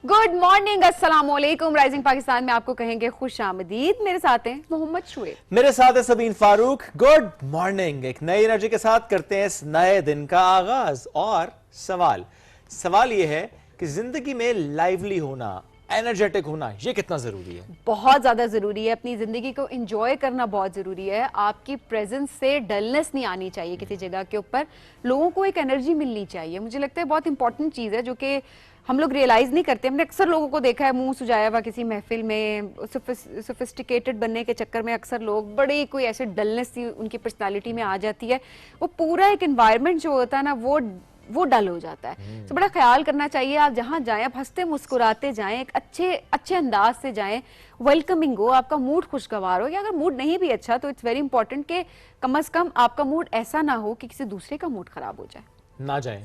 Good morning, अस्सलाम वालेकुम। Rising Pakistan में आपको कहेंगे खुश आमदीद। मेरे साथ हैं मोहम्मद शुएब, मेरे साथ है सबीन फारूक। Good morning. एक नई एनर्जी के साथ करते हैं इस नए दिन का आगाज। और सवाल ये है कि जिंदगी में लाइवली होना, एनर्जेटिक होना, ये कितना जरूरी है? बहुत ज्यादा जरूरी है। अपनी जिंदगी को एंजॉय करना बहुत जरूरी है। आपकी प्रेजेंस से डलनेस नहीं आनी चाहिए किसी जगह के ऊपर। लोगों को एक एनर्जी मिलनी चाहिए। मुझे लगता है बहुत इंपॉर्टेंट चीज है जो कि हम लोग रियलाइज नहीं करते। हमने अक्सर लोगों को देखा है मुंह सुजाया हुआ किसी महफिल में, सोफिस्टिकेटेड बनने के चक्कर में अक्सर लोग बड़ी कोई ऐसे डलनेस उनकी पर्सनालिटी में आ जाती है। वो पूरा एक एनवायरनमेंट जो होता है ना वो डल हो जाता है। तो बड़ा ख्याल करना चाहिए। आप जहां जाएं आप हंसते मुस्कुराते जाएं, एक अच्छे अंदाज से जाएं, वेलकमिंग हो, आपका मूड खुशगवार हो। या अगर मूड नहीं भी अच्छा तो इट्स वेरी इंपॉर्टेंट कि कम से कम आपका मूड ऐसा ना हो कि किसी दूसरे का मूड खराब हो जाए। ना जाएं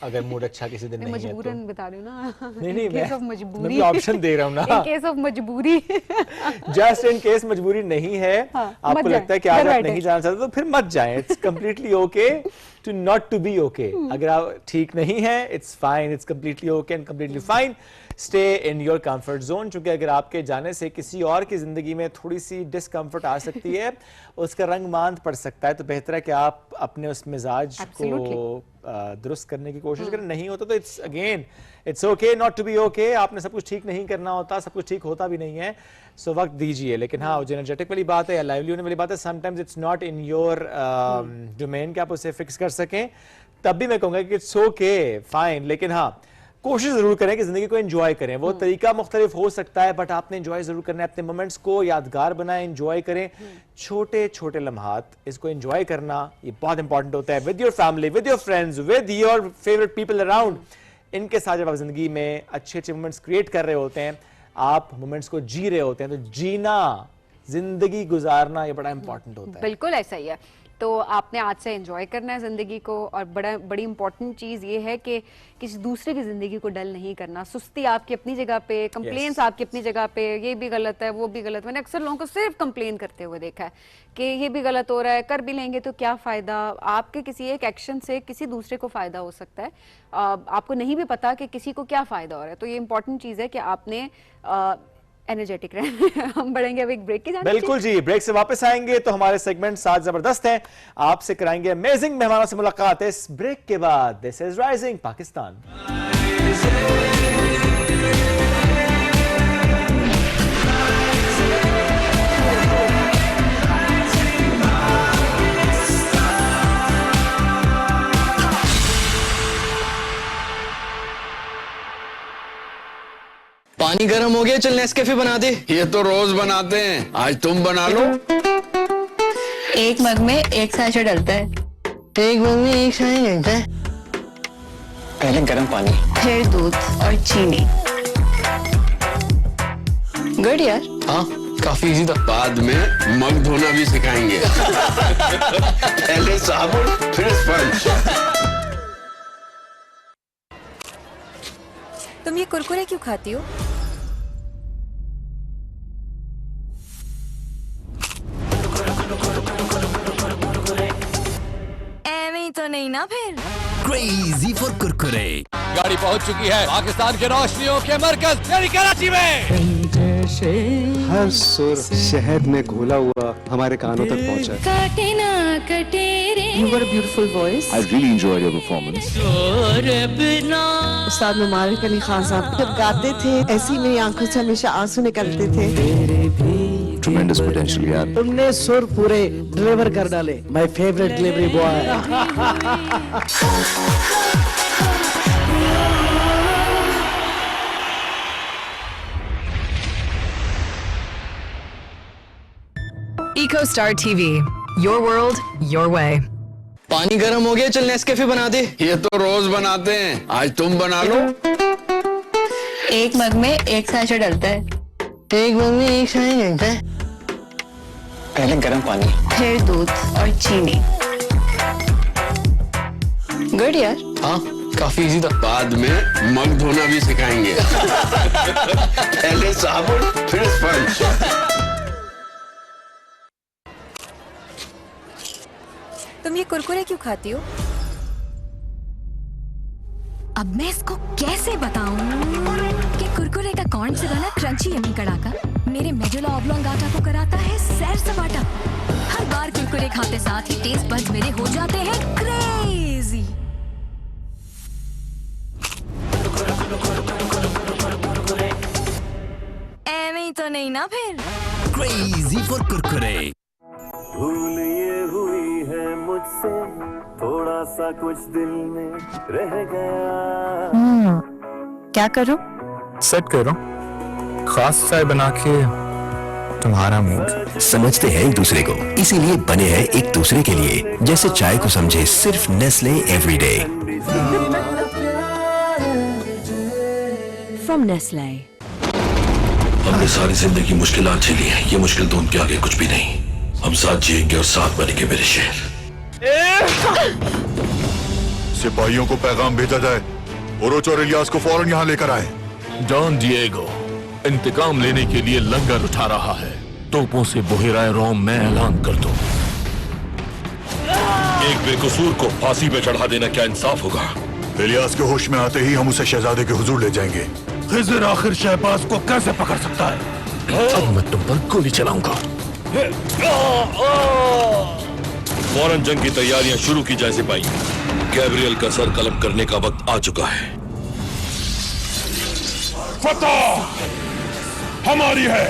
अगर मूड अच्छा किसी दिन नहीं है तो। मजबूरन बता रही हूँ ना, नहीं केस ऑफ मजबूरी, ऑप्शन दे रहा हूँ ना, इन केस ऑफ मजबूरी। जस्ट इन केस मजबूरी नहीं है, आपको लगता है कि आज आप नहीं जाना चाहते तो फिर मत जाएं। It's completely okay to not to be okay. अगर आप ठीक नहीं है, it's fine, it's completely okay and completely fine. Stay in your comfort zone, क्योंकि अगर आपके जाने से किसी और की जिंदगी में थोड़ी सी डिस्कंफर्ट आ सकती है, उसका रंग मांद पड़ सकता है, तो बेहतर है कि आप अपने उस मिजाज को दुरुस्त करने की कोशिश करें। नहीं होता तो it's okay not to be okay. आपने सब कुछ ठीक नहीं करना होता, सब कुछ ठीक होता भी नहीं है, सो वक्त दीजिए। लेकिन हाँ, जो एनर्जेटिक वाली बात है या लाइवली होने वाली बात है, sometimes it's not in your domain कि आप उसे फिक्स कर सकें, तब भी मैं कहूंगा कि इट्स ओके फाइन। लेकिन हाँ, कोशिश जरूर करें कि जिंदगी को एंजॉय करें। वो तरीका मुख्तलिफ हो सकता है, बट आपने एंजॉय जरूर करना है। अपने मोमेंट्स को यादगार बनाएं, एंजॉय करें। छोटे छोटे लम्हात, इसको एंजॉय करना ये बहुत इंपॉर्टेंट होता है। With your family, with your friends, with your favourite people around, इनके साथ जब आप जिंदगी में अच्छे अच्छे मोमेंट्स क्रिएट कर रहे होते हैं, आप मोमेंट्स को जी रहे होते हैं, तो जीना, जिंदगी गुजारना ये बड़ा इंपॉर्टेंट होता है। बिल्कुल ऐसा ही है। तो आपने आज से एंजॉय करना है जिंदगी को। और बड़ी इंपॉर्टेंट चीज ये है कि किसी दूसरे की जिंदगी को डल नहीं करना। सुस्ती आपकी अपनी जगह पे, कंप्लेन्स आपकी अपनी जगह पे, ये भी गलत है वो भी गलत। मैंने अक्सर लोगों को सिर्फ कंप्लेन करते हुए देखा है कि ये भी गलत हो रहा है, कर भी लेंगे तो क्या फायदा। आपके किसी एक एक्शन से किसी दूसरे को फायदा हो सकता है, आपको नहीं भी पता कि किसी को क्या फायदा हो रहा है। तो ये इंपॉर्टेंट चीज है कि आपने एनर्जेटिक रहे। हम बढ़ेंगे अब एक ब्रेक की जानकारी। बिल्कुल जी, ब्रेक से वापस आएंगे तो हमारे सेगमेंट साथ जबरदस्त हैं। आपसे कराएंगे अमेजिंग मेहमानों से मुलाकात इस ब्रेक के बाद। This is rising Pakistan. पानी गर्म हो गया, चल नेस्कैफे बना दे। ये तो रोज बनाते हैं, आज तुम बना लो। एक मग में एक सैशे डलता है। एक मग में एक सैशे डलता है। पहले गर्म पानी, फिर दूध और चीनी। गुड यार। हाँ, काफी इजी था। बाद में मग धोना भी सिखाएंगे। पहले साबुन फिर स्पंज। तुम ये कुरकुरे क्यों खाती हो? एਵੇਂ ही तो नहीं ना फिर। Crazy for Kurkure. गाड़ी पहुंच चुकी है पाकिस्तान के रोशनियों के मरकज यानी कराची में। हर सुर शहद में घोला हुआ हमारे कानों तक पहुंचा। काटे ना कटे रे। You got a beautiful voice. I really enjoyed your performance. उस्ताद मुबारक अली खान साहब जब गाते थे, ऐसी मेरी आंखों से हमेशा आंसू निकलते थे। Tremendous potential, यार। तुमने सुर पूरे डिलीवर कर डाले। My favorite delivery boy. EcoStar TV, your world, your way. पानी गर्म हो गया, चल नेस्कैफे बना दे। ये तो रोज बनाते हैं, आज तुम बना लो। एक मग में एक सैशे डलता है। एक मग में एक सैशे डलता है। पहले गर्म पानी, फिर दूध और चीनी। गुड यार। हाँ, काफी इजी था। बाद में मग धोना भी सिखाएंगे। पहले साबुन फिर स्पंज। तुम ये कुरकुरे क्यों खाती हो? अब मैं इसको कैसे बताऊं कि कुरकुरे का कॉर्न से बना क्रंची यम्मी कड़ाका मेरे मेडुला ऑब्लोंगाटा को कराता है सैर सपाटा। हर बार कुरकुरे खाते साथ ही टेस्ट बड्स मेरे हो जाते हैं क्रेजी। एਵੇਂ ही तो नहीं ना फिर। Crazy for Kurkure. भूल ये हुई है मुझसे, थोड़ा सा कुछ दिल में रह गया। क्या करूं? सेट करो खास चाय बना के तुम्हारा मूड। समझते हैं एक दूसरे को, इसीलिए बने हैं एक दूसरे के लिए। जैसे चाय को समझे सिर्फ नेस्ले एवरीडे। From Nestle. हमने सारी जिंदगी मुश्किलात झेली हैं, ये मुश्किल तो उनके आगे कुछ भी नहीं। हम साथ जिएंगे और साथ बनेंगे मेरे शेर। सिपाहियों को पैगाम भेजा जाए, ओरोच और इलियास को फौरन यहाँ लेकर आए। डॉन डिएगो इंतकाम लेने के लिए लंगर उठा रहा है। तोपों से बुहेराए रोम में ऐलान कर दो। एक बेकसूर को फांसी पे चढ़ा देना क्या इंसाफ होगा? इलियास के होश में आते ही हम उसे शहजादे के हुजूर ले जाएंगे। खिज़र आखिर शहबाज को कैसे पकड़ सकता है? अब मैं तुम पर गोली चलाऊंगा। फौरन जंग की तैयारियां शुरू की जाए सिपाही। गैब्रियल का सर कलम करने का वक्त आ चुका है। फतह हमारी है।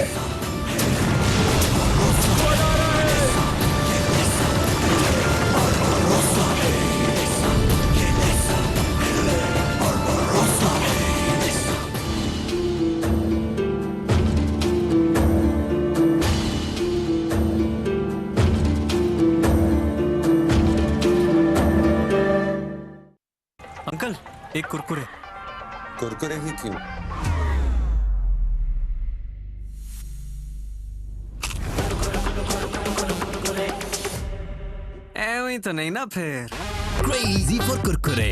अंकल एक कुरकुरे। कुरकुरे ही क्यों? ऐਵੇਂ ही तो नहीं ना फिर। Crazy for Kurkure.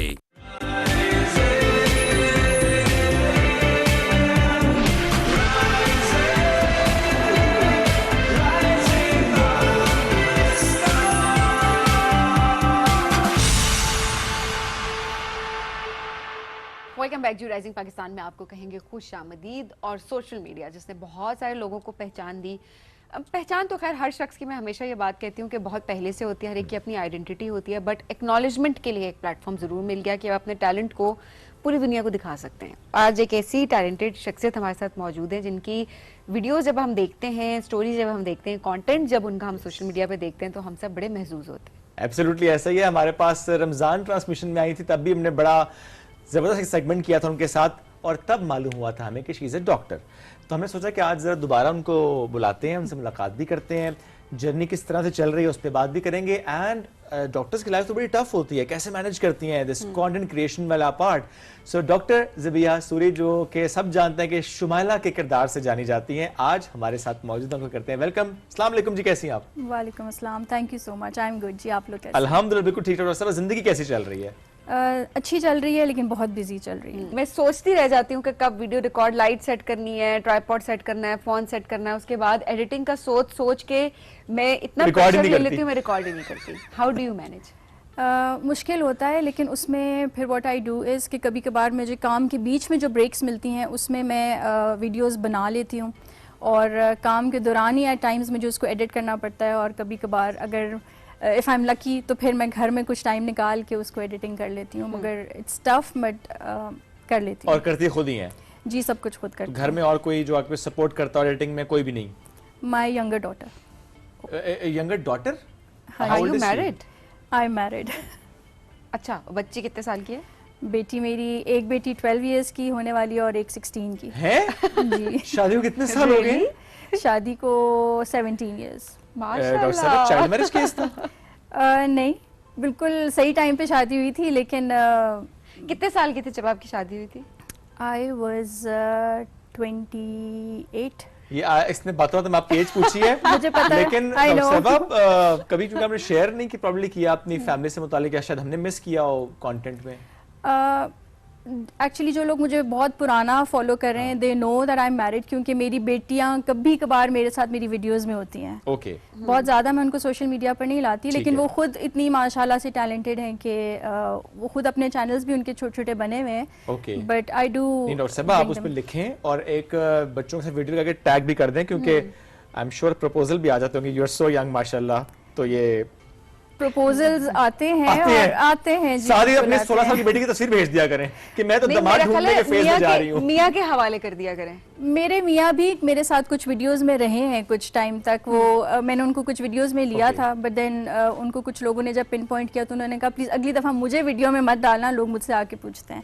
Welcome back to rising Pakistan में आपको कहेंगे खुश आमदीद। और सोशल मीडिया जिसने बहुत सारे लोगों को पहचान दी। पहचान तो खैर हर शख्स की, मैं हमेशा ये बात कहती हूँ कि बहुत पहले से होती है, हर एक की अपनी आइडेंटिटी होती है, बट एक्नॉलेजमेंट के लिए एक प्लेटफॉर्म ज़रूर मिल गया कि आप अपने टैलेंट को पूरी दुनिया को दिखा सकते हैं। आज एक ऐसी टैलेंटेड शख्सियत हमारे साथ मौजूद है जिनकी वीडियोज़ जब हम देखते हैं, स्टोरीज जब हम देखते हैं, कॉन्टेंट जब उनका हम सोशल मीडिया पर देखते हैं तो हम सब बड़े महसूस होते हैं। एब्सोल्युटली ऐसा ही है। हमारे पास रमज़ान ट्रांसमिशन में आई थी, तब भी हमने बड़ा ज़बरदस्त एक सेगमेंट किया था उनके साथ, और तब मालूम हुआ था हमें कि शी इज़ ए डॉक्टर। तो हमने सोचा कि आज ज़रा दोबारा उनको बुलाते हैं, उनसे मुलाकात भी करते हैं, जर्नी किस तरह से चल रही है उस पर बात भी करेंगे। एंड डॉक्टर्स की लाइफ तो बड़ी टफ होती है, कैसे मैनेज करती हैं दिस कंटेंट क्रिएशन वाला पार्ट। सो डॉक्टर ज़बिया सूरी, जो कि सब जानते हैं कि शुमाइला के किरदार से जानी जाती हैं, आज हमारे साथ मौजूद उनको करते हैं वेलकम। अस्सलाम वालेकुम जी, कैसी हैं आप? वालेकुम अस्सलाम, thank you so much, I am good जी, आप लोग कैसे? अल्हम्दुलिल्लाह बिल्कुल ठीक ठाक। सब जिंदगी कैसी चल रही है? अच्छी चल रही है लेकिन बहुत बिजी चल रही है। मैं सोचती रह जाती हूँ कि कब वीडियो रिकॉर्ड, लाइट सेट करनी है, ट्राइपॉड सेट करना है, फोन सेट करना है, उसके बाद एडिटिंग का सोच सोच के मैं इतना प्रेशर ले लेती हूँ, मैं रिकॉर्ड ही नहीं करती। How do you manage? मुश्किल होता है, लेकिन उसमें फिर व्हाट आई डू इज़ कि कभी कभार मुझे काम के बीच में जो ब्रेक्स मिलती हैं उसमें मैं वीडियोस बना लेती हूँ, और काम के दौरान ही एट टाइम्स मुझे उसको एडिट करना पड़ता है, और कभी कभार अगर इफ़ आई एम लकी तो फिर मैं घर में कुछ टाइम निकाल के उसको एडिटिंग कर लेती हूँ, मगर इट्स टफ बट कर लेती हूँ। और करती खुद ही हैं? जी, सब कुछ खुद करती हूँ। घर में और कोई जो आपको सपोर्ट करता है एडिटिंग में? कोई भी नहीं? My younger daughter. Younger daughter? Are you married? I am married. अच्छा, बच्ची कितने साल की है? बेटी मेरी, एक बेटी 12 इयर्स की होने वाली है और एक 16 की है। जी। शादी को कितने साल हो गए? शादी को 17 इयर्स। डॉक्टर साहब, चाइल्ड मैरिज केस था? नहीं, बिल्कुल सही टाइम पे शादी हुई थी, लेकिन कितने साल की थी जब आपकी शादी हुई थी? I was 28। ये इसने बातों तो मैं आपकी एज पूछी है मुझे पता है, लेकिन डॉक्टर कभी क्योंकि आपने शेयर नहीं की प्रॉब्लली किया अपनी फैमिली से मुतालिक, या शायद हमने मिस किया हो कंटेंट में? एक्चुअली जो लोग मुझे बहुत पुराना फॉलो कर रहे हैं they know that I am married, क्योंकि मेरी बेटियां कभी कभार मेरे साथ मेरी वीडियोस में होती हैं। ओके। बहुत ज़्यादा मैं उनको सोशल मीडिया पर नहीं लाती, लेकिन वो खुद इतनी माशाल्लाह से टैलेंटेड हैं कि वो खुद अपने चैनल्स भी उनके छोटे छोटे बने हुए हैं। Okay. But I do doctor साहब आप उस पर लिखें और एक बच्चों से वीडियो करके टैग भी कर दें, क्योंकि आई एम श्योर प्रपोजल भी आ जाते होंगे। यू आर सो यंग माशाल्लाह, तो ये प्रपोजल्स आते हैं जी, सारी अपने 16 साल की बेटी की तस्वीर भेज दिया करें कि मैं तो दामाद ढूंढने के फेज में जा रही हूँ। मियाँ के हवाले कर दिया करें। मेरे मियाँ भी मेरे साथ कुछ वीडियोस में रहे हैं कुछ टाइम तक, वो मैंने उनको कुछ वीडियोस में लिया था, बट देन उनको कुछ लोगों ने जब पिन पॉइंट किया तो उन्होंने कहा प्लीज अगली दफा मुझे वीडियो में मत डालना, लोग मुझसे आके पूछते हैं।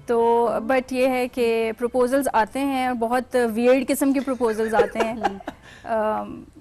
तो बट ये है कि प्रपोजल्स आते हैं और बहुत वियर्ड किस्म के प्रपोजल्स आते हैं।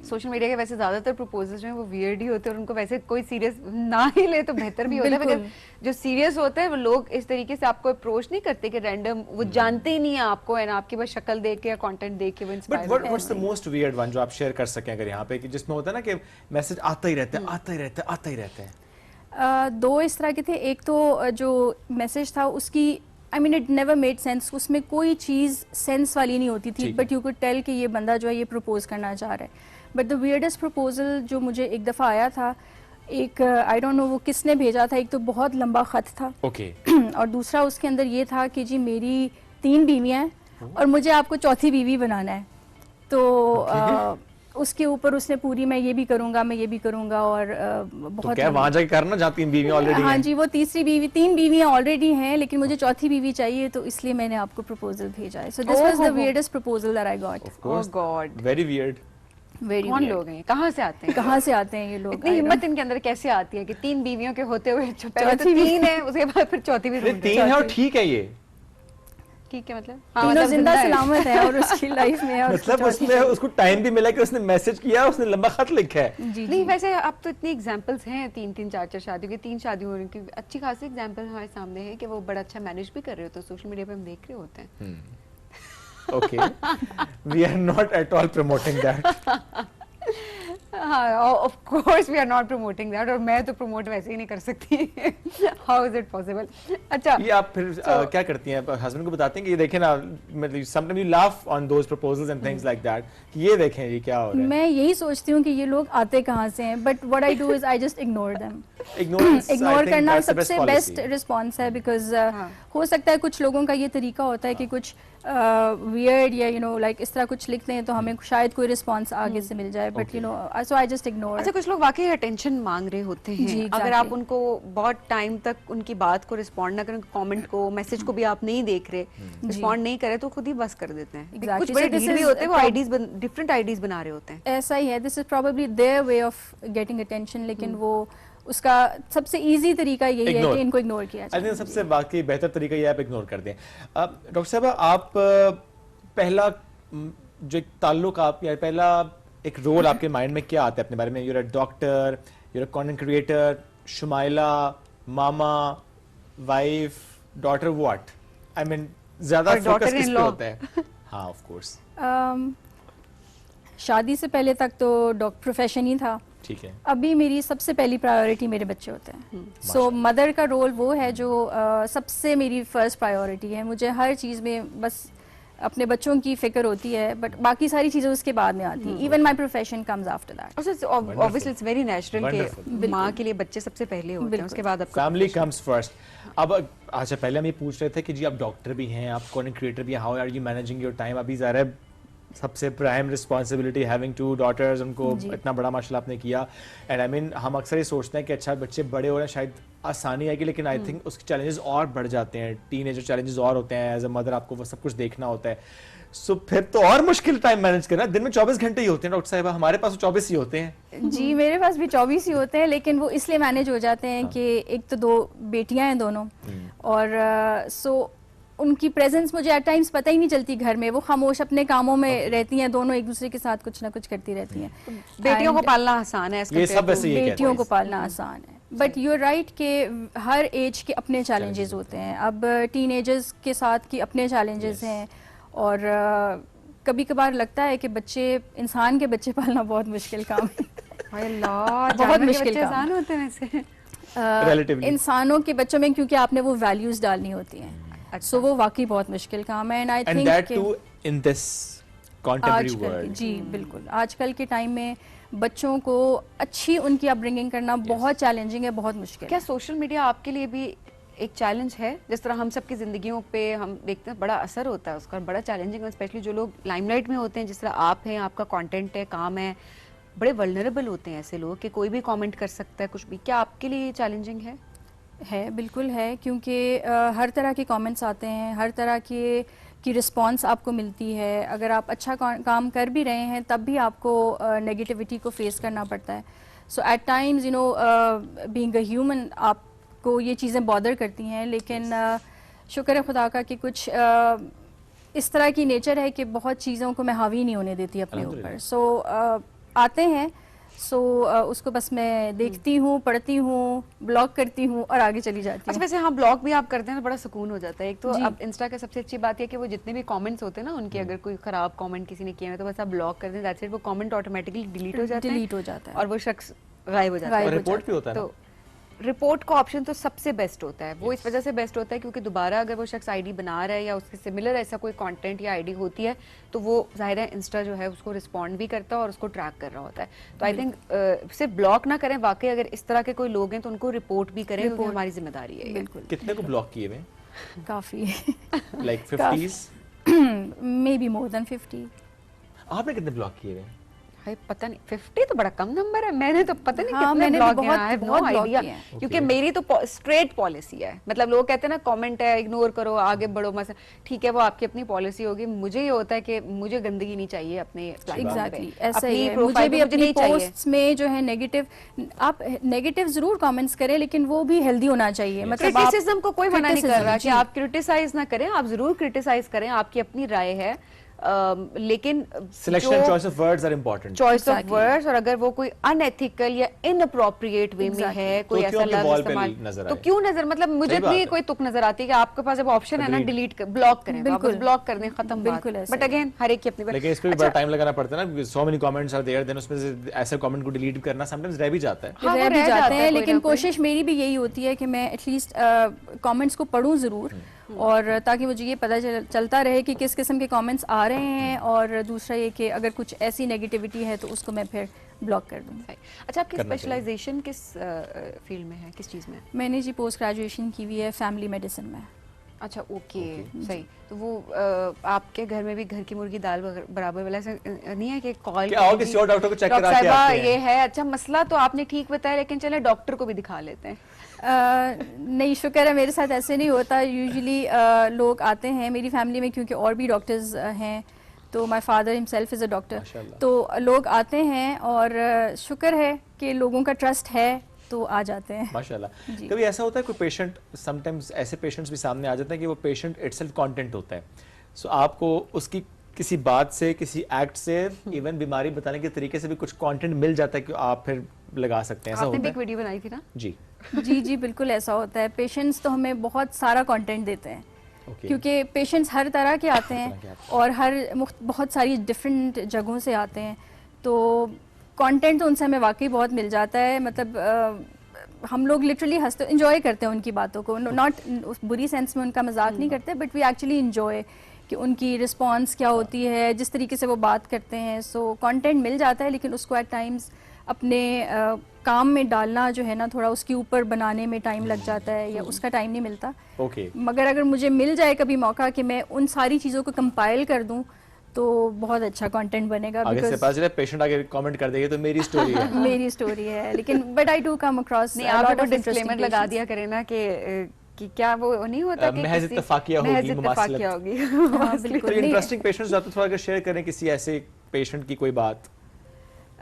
सोशल मीडिया के वैसे ज्यादातर प्रपोजल्स जो हैं वो वियर्ड ही होते हैं और उनको वैसे कोई सीरियस ना ही ले तो बेहतर भी होता है, मगर जो सीरियस होता है वो लोग इस तरीके से आपको अप्रोच नहीं करते कि रैंडम, वो जानते ही नहीं है आपको, है ना, आपकी बस शक्ल देख के या कंटेंट देख के वो inspire but what's the most weird one जो आप शेयर कर सकें अगर यहाँ पे, कि जिसमें होता है ना कि मैसेज आता ही रहता है। दो इस तरह के थे। एक तो जो मैसेज था उसकी I mean it never made sense, उसमें कोई चीज़ सेंस वाली नहीं होती थी, बट यू कुड टेल कि ये बंदा जो है ये प्रपोज करना चाह रहा है। बट द वियर्डेस्ट प्रपोजल जो मुझे एक दफ़ा आया था, एक आई डोंट नो वो किसने भेजा था, एक तो बहुत लंबा ख़त था और दूसरा उसके अंदर ये था कि जी मेरी 3 बीवियाँ हैं और मुझे आपको चौथी बीवी बनाना है। तो उसके ऊपर उसने पूरी मैं ये भी करूंगा, मैं ये भी करूंगा और बहुत तो क्या वहां जाके करना जहाँ 3 बीवियां ऑलरेडी हैं। हाँ जी, वो तीसरी बीवी, 3 बीवियां ऑलरेडी हैं लेकिन मुझे चौथी बीवी चाहिए, तो इसलिए मैंने आपको प्रपोजल भेजा है। So this was the weirdest proposal that I got. Oh God, very weird. कौन लोग हैं, कहाँ से आते हैं? कहाँ से आते हैं ये लोग? इतनी हिम्मत इनके अंदर कैसे आती है कि 3 बीवियों के होते हुए पहले तो 3 है, उसके बाद फिर चौथी भी ढूंढते हैं। 3 है और ठीक है, ये ठीक है, मतलब तीनों जिंदा सलामत है और उसकी लाइफ में और मतलब उसमें उसको टाइम भी मिला कि उसने मैसेज किया, उसने लंबा खत लिखा है। नहीं वैसे अब तो इतनी एग्जांपल्स हैं 3-3 4-4 शादियों की, 3 शादियां हो रही हैं, अच्छी खासी एग्जांपल हमारे सामने है कि वो बड़ा अच्छा मैनेज भी कर रहे होते हैं, सोशल मीडिया पे हम देख रहे होते हैं। Okay, we are not at all promoting that. हाँ, of course we are not promoting that, और मैं तो प्रमोट वैसे ही नहीं कर सकती। How is it possible? अच्छा, ये आप फिर क्या करती हैं, हस्बैंड को बताते हैं कि ये देखें ना, मतलब sometimes you laugh on those proposals and things like that, कि ये देखें ये क्या हो रहा है। मैं यही सोचती हूँ कि ये लोग आते कहाँ से हैं, but what I do is I just ignore them. Ignore करना सबसे बेस्ट रिस्पॉन्स है, बिकॉज हो सकता है कुछ लोगों का ये तरीका होता है कि कुछ वियर्ड या यू नो लाइक इस तरह कुछ लिखते हैं तो हमें शायद कोई रिस्पॉन्स आगे से मिल जाए, but you know so I just ignore. अच्छा, कुछ लोग वाकई अटेंशन मांग रहे होते हैं, अगर आप उनको बहुत टाइम तक उनकी बात को रिस्पॉन्ड ना करें, कमेंट को, मैसेज को भी आप नहीं देख रहे, रिस्पॉन्ड नहीं करे, तो खुद ही बस कर देते हैं। कुछ बड़े ढीले भी होते हैं, वो आईडीज डिफरेंट आईडीज बना रहे होते हैं। ऐसा ही है, this is probably their way of getting attention, लेकिन वो उसका सबसे इजी तरीका यही है कि इनको इग्नोर किया जाए। आई थिंक सबसे वाकई बेहतर तरीका ये आप इग्नोर कर दें। डॉक्टर साहब, आप पहला जो एक ताल्लुक आप या पहला एक रोल आपके माइंड में क्या आता है अपने बारे में? You're a doctor, you're a content creator, Shumaila, mama, wife, daughter, what? I mean ज्यादा फोकस किस पे होता है? हाँ ऑफ कोर्स। शादी से पहले तक तो डॉक्टर प्रोफेशन ही था, ठीक है। अभी मेरी सबसे पहली प्रायोरिटी मेरे बच्चे होते हैं। सो मदर का रोल वो है जो सबसे मेरी फर्स्ट प्रायोरिटी है। मुझे हर चीज़ में बस अपने बच्चों की फिक्र होती है, बट बाकी सारी चीज़ें उसके बाद में आती हैं। Even my profession comes after that. Obviously it's very natural कि माँ के लिए बच्चे सबसे पहले होते हैं, उसके बाद फैमिली कम्स फर्स्ट। अब अच्छा, पहले हम ये पूछ रहे थे कि जी आप डॉक्टर भी हैं, आप कंटेंट क्रिएटर भी हैं, how are you managing your time? अभी ज़रा सबसे प्राइम रिस्पॉन्सिबिलिटी हैविंग 2 डॉटर्स, उनको इतना बड़ा माशाल्लाह आपने किया, एंड आई मीन हम अक्सर ये सोचते हैं कि अच्छा बच्चे बड़े हो रहे हैं शायद आसानी आएगी, लेकिन आई थिंक उसके चैलेंजेस और बढ़ जाते हैं, टीनेजर चैलेंजेस और होते हैं, एज अ मदर आपको वो सब कुछ देखना होता है। सो फिर तो और मुश्किल टाइम मैनेज करना। दिन में 24 घंटे ही होते हैं डॉक्टर साहिबा, हमारे पास 24 ही होते हैं। जी मेरे पास भी 24 ही होते हैं, लेकिन वो इसलिए मैनेज हो जाते हैं कि एक तो 2 बेटियां हैं दोनों, और सो उनकी प्रेजेंस मुझे एट टाइम्स पता ही नहीं चलती घर में, वो खामोश अपने कामों में रहती हैं, दोनों एक दूसरे के साथ कुछ ना कुछ करती रहती हैं। बेटियों को पालना आसान है, ये सब वैसे ये बेटियों को पालना आसान है, बट यू आर राइट कि हर एज के अपने चैलेंजेस होते हैं। अब टीनेजर्स के साथ की अपने चैलेंजेस हैं, और कभी कभार लगता है कि बच्चे, इंसान के बच्चे पालना बहुत मुश्किल काम है। बहुत मुश्किल काम होते हैं वैसे इंसानों के बच्चों में, क्योंकि आपने वो वैल्यूज डालनी होती हैं। सो वो वाकई बहुत मुश्किल काम है and I think that too in this contemporary world. जी बिल्कुल, आजकल के टाइम में बच्चों को अच्छी उनकी अपब्रिंगिंग करना बहुत चैलेंजिंग है, बहुत मुश्किल। क्या सोशल मीडिया आपके लिए भी एक चैलेंज है? जिस तरह हम सबकी ज़िंदगियों पे हम देखते हैं बड़ा असर होता है उसका, बड़ा चैलेंजिंग, स्पेशली जो लोग लाइमलाइट में होते हैं, जिस तरह आप हैं, आपका कंटेंट है, काम है, बड़े वल्नरेबल होते हैं ऐसे लोग कि कोई भी कमेंट कर सकता है कुछ भी। क्या आपके लिए चैलेंजिंग है? बिल्कुल है, क्योंकि हर तरह के कमेंट्स आते हैं, हर तरह की रिस्पांस आपको मिलती है। अगर आप अच्छा काम कर भी रहे हैं तब भी आपको नेगेटिविटी को फेस करना पड़ता है। So at times you know being a human आपको ये चीज़ें बॉदर करती हैं, लेकिन शुक्र है खुदा का कि कुछ इस तरह की नेचर है कि बहुत चीज़ों को मैं हावी नहीं होने देती अपने ऊपर। सो आते हैं, उसको बस मैं देखती हूँ, पढ़ती हूँ, ब्लॉग करती हूँ और आगे चली जाती हूँ। अच्छा, वैसे हाँ ब्लॉग भी आप करते हैं तो बड़ा सुकून हो जाता है। एक तो अब इंस्टा का सबसे अच्छी बात है कि वो जितने भी कमेंट्स होते हैं ना उनके, अगर कोई खराब कमेंट किसी ने किया है तो बस आप ब्लॉग कर दें, दैट्स इट, वो कमेंट ऑटोमेटिकली डिलीट हो जाता है और वो शख्स गायब हो जाता है। रिपोर्ट भी होता है तो रिपोर्ट का ऑप्शन तो सबसे बेस्ट होता है। वो इस वजह से बेस्ट होता है क्योंकि दोबारा अगर वो शख्स आईडी बना रहा है या उसके सिमिलर ऐसा कोई कंटेंट या आईडी होती है तो वो जाहिर है इंस्टा जो है उसको रिस्पॉन्ड भी करता है और उसको ट्रैक कर रहा होता है। तो आई थिंक सिर्फ ब्लॉक ना करें, वाकई अगर इस तरह के कोई लोग हैं तो उनको रिपोर्ट भी करें, क्योंकि हमारी जिम्मेदारी है। बिल्कुल। कितने को ब्लॉक किए हुए? काफ़ी like 50s? May be more than 50। आपने कितने ब्लॉक किए हुए? हाय पता नहीं, 50 तो बड़ा कम नंबर है। मैंने तो पता नहीं हाँ, कितने ब्लॉग किए, बहुत आइडिया, किए। क्योंकि मेरी तो स्ट्रेट पॉलिसी है। मतलब लोग कहते हैं ना कमेंट है इग्नोर करो, आगे बढ़ो, मत, ठीक है वो आपकी अपनी पॉलिसी होगी। मुझे ये होता है कि मुझे गंदगी नहीं चाहिए अपने एग्जैक्टली ऐसा ही है। मुझे भी अपनी पोस्ट्स में जो है नेगेटिव, आप नेगेटिव जरूर कमेंट्स करें लेकिन वो भी हेल्दी होना चाहिए। मतलब क्रिटिसिज्म को कोई मना नहीं कर रहा कि आप क्रिटिसाइज ना करें, आप जरूर क्रिटिसाइज करें, आपकी अपनी राय है, लेकिन selection and choice of words are important. Choice of words, और अगर वो कोई अनएथिकल या इनअप्रोप्रिएट वे में है, कोई ऐसा लफ्ज इस्तेमाल, तो क्यों नजर, मतलब मुझे भी कोई तुक नजर आती है कि आपके पास जब ऑप्शन है ना डिलीट कर, ब्लॉक करें, आप ब्लॉक कर दें, खत्म बात। बट अगेन हर एक की अपनी, लेकिन इस पे भी बड़ा टाइम लगाना पड़ता है ना, so many comments are there, then उसमें से ऐसे कमेंट को डिलीट करना समटाइम्स रह भी जाता है। रह भी जाते हैं, लेकिन कोशिश मेरी भी यही होती है कि मैं एटलीस्ट कमेंट्स को पढूं जरूर, और ताकि मुझे ये पता चलता रहे कि किस किस्म के कमेंट्स आ रहे हैं, और दूसरा ये कि अगर कुछ ऐसी नेगेटिविटी है तो उसको मैं फिर ब्लॉक कर दूँ। अच्छा, आपकी स्पेशलाइजेशन किस फील्ड में है, किस चीज़ में? मैंने जी पोस्ट ग्रेजुएशन की हुई है फैमिली मेडिसिन में। अच्छा ओके, सही। तो वो आपके घर में भी घर की मुर्गी दाल बराबर वाला ऐसा नहीं है कि कॉल किसी और डॉक्टर को चेक करा के आते हैं? ये है, अच्छा मसला तो आपने ठीक बताया, लेकिन चले डॉक्टर को भी दिखा लेते हैं। नहीं, शुक्र है मेरे साथ ऐसे नहीं होता। यूजुअली लोग आते हैं मेरी फैमिली में, क्योंकि और भी डॉक्टर्स हैं, तो my father himself is a doctor, तो लोग आते हैं और शुक्र है कि लोगों का ट्रस्ट है तो आ जाते हैं माशाल्लाह। कभी ऐसा होता है कोई पेशेंट, समटाइम्स ऐसे पेशेंट्स भी सामने आ जाते हैं कि वो पेशेंट इटसेल्फ कंटेंट होता है, सो आपको उसकी किसी बात से, किसी एक्ट से, इवन बीमारी बताने के तरीके से भी कुछ कंटेंट मिल जाता है कि आप फिर लगा सकते हैं? ऐसा आपने होता भी है? एक वीडियो बनाई थी ना? जी जी बिल्कुल ऐसा होता है। पेशेंट्स तो हमें बहुत सारा कंटेंट देते हैं, क्योंकि पेशेंट्स हर तरह के आते हैं और बहुत सारी डिफरेंट जगहों से आते हैं, तो कंटेंट तो उनसे हमें वाकई बहुत मिल जाता है। मतलब हम लोग लिटरली हंसते, इंजॉय करते हैं उनकी बातों को, नॉट बुरी सेंस में उनका मजाक नहीं करते, बट वी एक्चुअली इंजॉय कि उनकी रिस्पांस क्या होती है, जिस तरीके से वो बात करते हैं। सो कंटेंट मिल जाता है, लेकिन उसको एट टाइम्स अपने काम में डालना जो है ना, थोड़ा उसके ऊपर बनाने में टाइम लग जाता है, या उसका टाइम नहीं मिलता। मगर अगर मुझे मिल जाए कभी मौका कि मैं उन सारी चीज़ों को कंपाइल कर दूं तो बहुत अच्छा कंटेंट बनेगा। आगे से पता चले पेशेंट आगे कमेंट कर देंगे तो मेरी स्टोरी है मेरी स्टोरी है, लेकिन but I do come across. नहीं, आप तो डिस्क्लेमर लगा दिया करें ना कि क्या वो नहीं होता कि महज इत्तेफाकिया होगी, मुमासलत होगी। बिल्कुल इंटरेस्टिंग पेशेंट्स आते, थोड़ा अगर शेयर करें किसी ऐसे पेशेंट की कोई बात।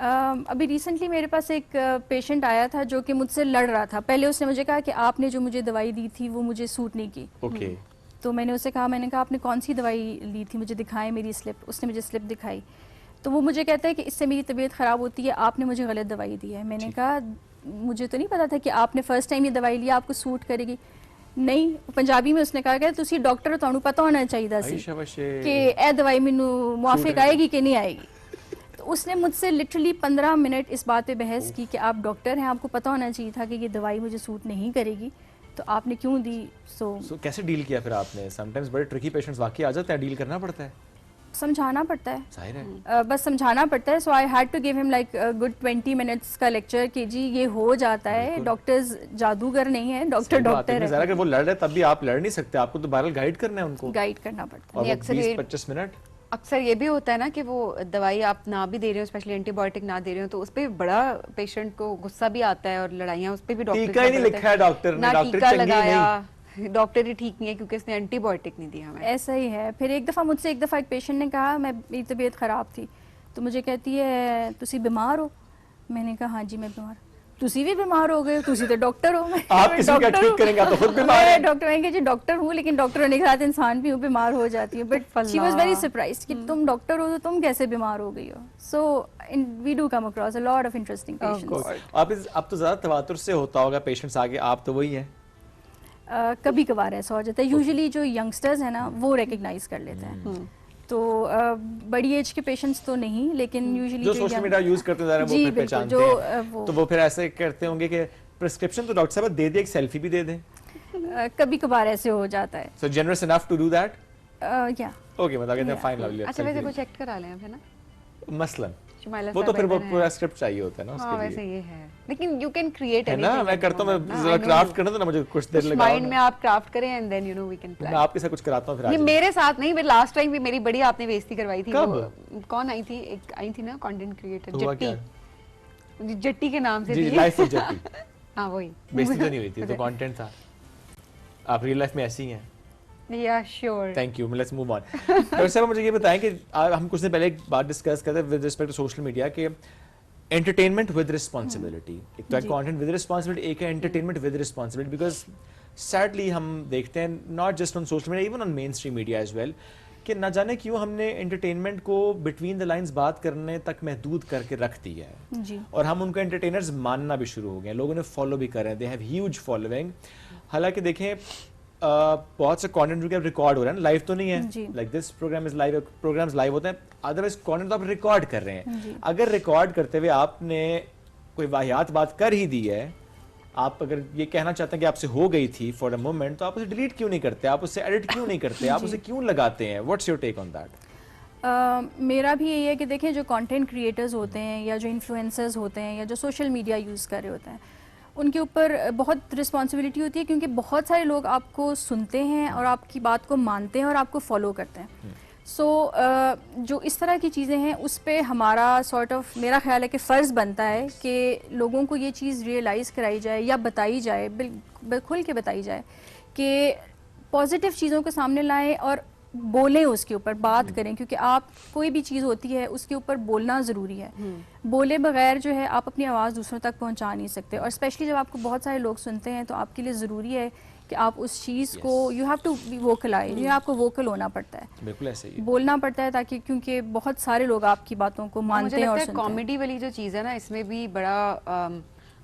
अभी रिसेंटली मेरे पास एक पेशेंट आया था जो कि मुझसे लड़ रहा था। पहले उसने मुझे कहा कि आपने जो मुझे दवाई दी थी वो मुझे सूट नहीं की। ओके। तो मैंने उससे कहा, मैंने कहा आपने कौन सी दवाई ली थी, मुझे दिखाएं मेरी स्लिप। उसने मुझे स्लिप दिखाई, तो वो मुझे कहता है कि इससे मेरी तबीयत ख़राब होती है, आपने मुझे गलत दवाई दी है। मैंने कहा मुझे तो नहीं पता था कि आपने फर्स्ट टाइम ये दवाई ली, आपको सूट करेगी नहीं। पंजाबी में उसने कहा कि तुसी डॉक्टर हो, तुहानू पता होना चाहिए कि ए दवाई मैनू मुआफिक आएगी कि नहीं आएगी। तो उसने मुझसे लिटरली 15 मिनट इस बात पे बहस की कि आप डॉक्टर हैं, आपको पता होना चाहिए था कि ये दवाई मुझे सूट नहीं करेगी। तो आपने क्यों दी? सो कैसे डील किया फिर आपने? समटाइम्स बड़े ट्रिकी पेशेंट्स वाकई आ जाते हैं, डील करना पड़ता है। समझाना पड़ता है, जाहिर है। बस समझाना पड़ता है। So I had to give him like good 20 minutes का लेक्चर कि जी ये हो जाता है, डॉक्टर्स जादूगर नहीं है, डॉक्टर डॉक्टर है। अगर वो लड़ रहे तब भी आप लड़ नहीं सकते, आपको तो बहरहाल गाइड करना है उनको, गाइड करना पड़ता है। 20-25 मिनट अक्सर ये भी होता है ना कि वो दवाई आप ना भी दे रहे हो, स्पेशली एंटीबायोटिक ना दे रहे हो, तो उस पे बड़ा पेशेंट को गुस्सा भी आता है और लड़ाइयाँ उस पे भी डॉक्टर टीका ही नहीं लिखा है डॉक्टर ने, डॉक्टर टीका चंगी लगाया, डॉक्टर ही ठीक नहीं है क्योंकि इसने एंटीबायोटिक नहीं दिया हमें। ऐसा ही है। फिर एक दफ़ा मुझसे एक पेशेंट ने कहा, मेरी तबीयत ख़राब थी तो मुझे कहती है तुसी बीमार हो? मैंने कहा हाँ जी मैं बीमार। तुसी भी बीमार हो गए हो? तुसी तो डॉक्टर हो। आप किसी का ठीक करेंगे, आप तो खुद बीमार हैं। डॉक्टर मैं जी डॉक्टर हूँ, लेकिन डॉक्टर होने के साथ इंसान भी हूँ, बीमार हो जाती हूँ। But she was very surprised कि तुम डॉक्टर हो तो तुम कैसे बीमार हो गई हो। So we do come across a lot of interesting patients. आप तो ज़्यादा तवातुर से होता होगा पेशेंट्स आगे, आप तो वही हैं। कभी कभार ऐसा हो जाता है। यूजुअली जो यंगस्टर्स हैं ना वो रिकग्नाइज कर लेते हैं, तो बड़ी एज के पेशेंट्स तो नहीं, लेकिन यूजुअली जो सोशल मीडिया यूज करते हैं वो फिर पहचानते हैं, तो वो फिर ऐसे करते होंगे कि प्रिस्क्रिप्शन तो डॉक्टर साहब दे दे, एक सेल्फी भी दे दें। कभी कभार ऐसे हो जाता है। So generous enough to do that. या ओके, मतलब कहते हैं फाइन लवली। अच्छा वैसे कुछ चेक करा लें है ना, मसलन वो तो फिर वो पूरा स्क्रिप्ट चाहिए होता है ना उसके लिए। वैसे ये है, लेकिन यू कैन क्रिएट एनीथिंग है ना। मैं करता हूं, मैं जरा क्राफ्ट करना तो ना मुझे कुछ देर लगा माइंड में आप क्राफ्ट करें and then you know we can plan. मैं आपके साथ कुछ कराता हूं फिर। ये मेरे साथ नहीं, मैं लास्ट टाइम भी मेरी बड़ी आपने बेइज्जती करवाई थी। कौन आई थी? एक आई थी ना कंटेंट क्रिएटर, जट्टी, जट्टी के नाम से थी। जी लाइफ ऑफ जट्टी। हां वही। बेइज्जती तो नहीं हुई थी, तो कंटेंट था। आप रियल लाइफ में ऐसी ही हैं। या sure, thank you. Let's move on. Doctor साहब मुझे ये बताएं कि हम कुछ दिन पहले एक बात डिस्कस करते थे with respect to social media के एंटरटेनमेंट विद रिस्पांसिबिलिटी। एक तो है कंटेंट विद रिस्पांसिबिलिटी, एक है entertainment with responsibility. Because sadly हम देखते हैं not just on social media, even on mainstream media as well, कि न जाने क्यों हमने एंटरटेनमेंट को बिटवीन द लाइंस बात करने तक महदूद करके रख दिया है जी। और हम उनको एंटरटेनर्स मानना भी शुरू हो गए, लोगों ने फॉलो भी कर रहे हैं, दे हैव ह्यूज फॉलोइंग। हालांकि देखें बहुत से कंटेंट जो कि रिकॉर्ड हो रहा है ना, लाइव तो नहीं है, like this program is live, programs live होते हैं, अदरवाइज कंटेंट तो आप रिकॉर्ड कर रहे हैं। अगर रिकॉर्ड करते हुए आपने कोई वाहियात बात कर ही दी है, आप अगर ये कहना चाहते हैं कि आपसे हो गई थी फॉर अ मोमेंट, तो आप उसे डिलीट क्यों नहीं करते, आप उसे एडिट क्यों नहीं करते, आप उसे क्यों लगाते हैं? What's your take on that? मेरा भी यही है कि देखें जो कंटेंट क्रिएटर्स होते हैं या जो इन्फ्लुएंसर्स होते हैं या जो सोशल मीडिया यूज़ कर रहे होते हैं, उनके ऊपर बहुत रिस्पॉन्सिबिलिटी होती है, क्योंकि बहुत सारे लोग आपको सुनते हैं और आपकी बात को मानते हैं और आपको फॉलो करते हैं। सो जो इस तरह की चीज़ें हैं उस पे हमारा सॉर्ट ऑफ, मेरा ख्याल है कि फ़र्ज़ बनता है कि लोगों को ये चीज़ रियलाइज़ कराई जाए या बताई जाए, बिल्कुल के बताई जाए कि पॉजिटिव चीज़ों को सामने लाएं और बोलें, उसके ऊपर बात करें, क्योंकि आप कोई भी चीज़ होती है उसके ऊपर बोलना ज़रूरी है। बोले बगैर जो है आप अपनी आवाज़ दूसरों तक पहुंचा नहीं सकते, और स्पेशली जब आपको बहुत सारे लोग सुनते हैं तो आपके लिए ज़रूरी है कि आप उस चीज़ को, you have to be vocalise, ये आपको वोकल होना पड़ता है, बिल्कुल ऐसे ही बोलना पड़ता है, ताकि क्योंकि बहुत सारे लोग आपकी बातों को मानते हैं और सुनते हैं। कॉमेडी वाली जो चीज़ है ना, इसमें भी बड़ा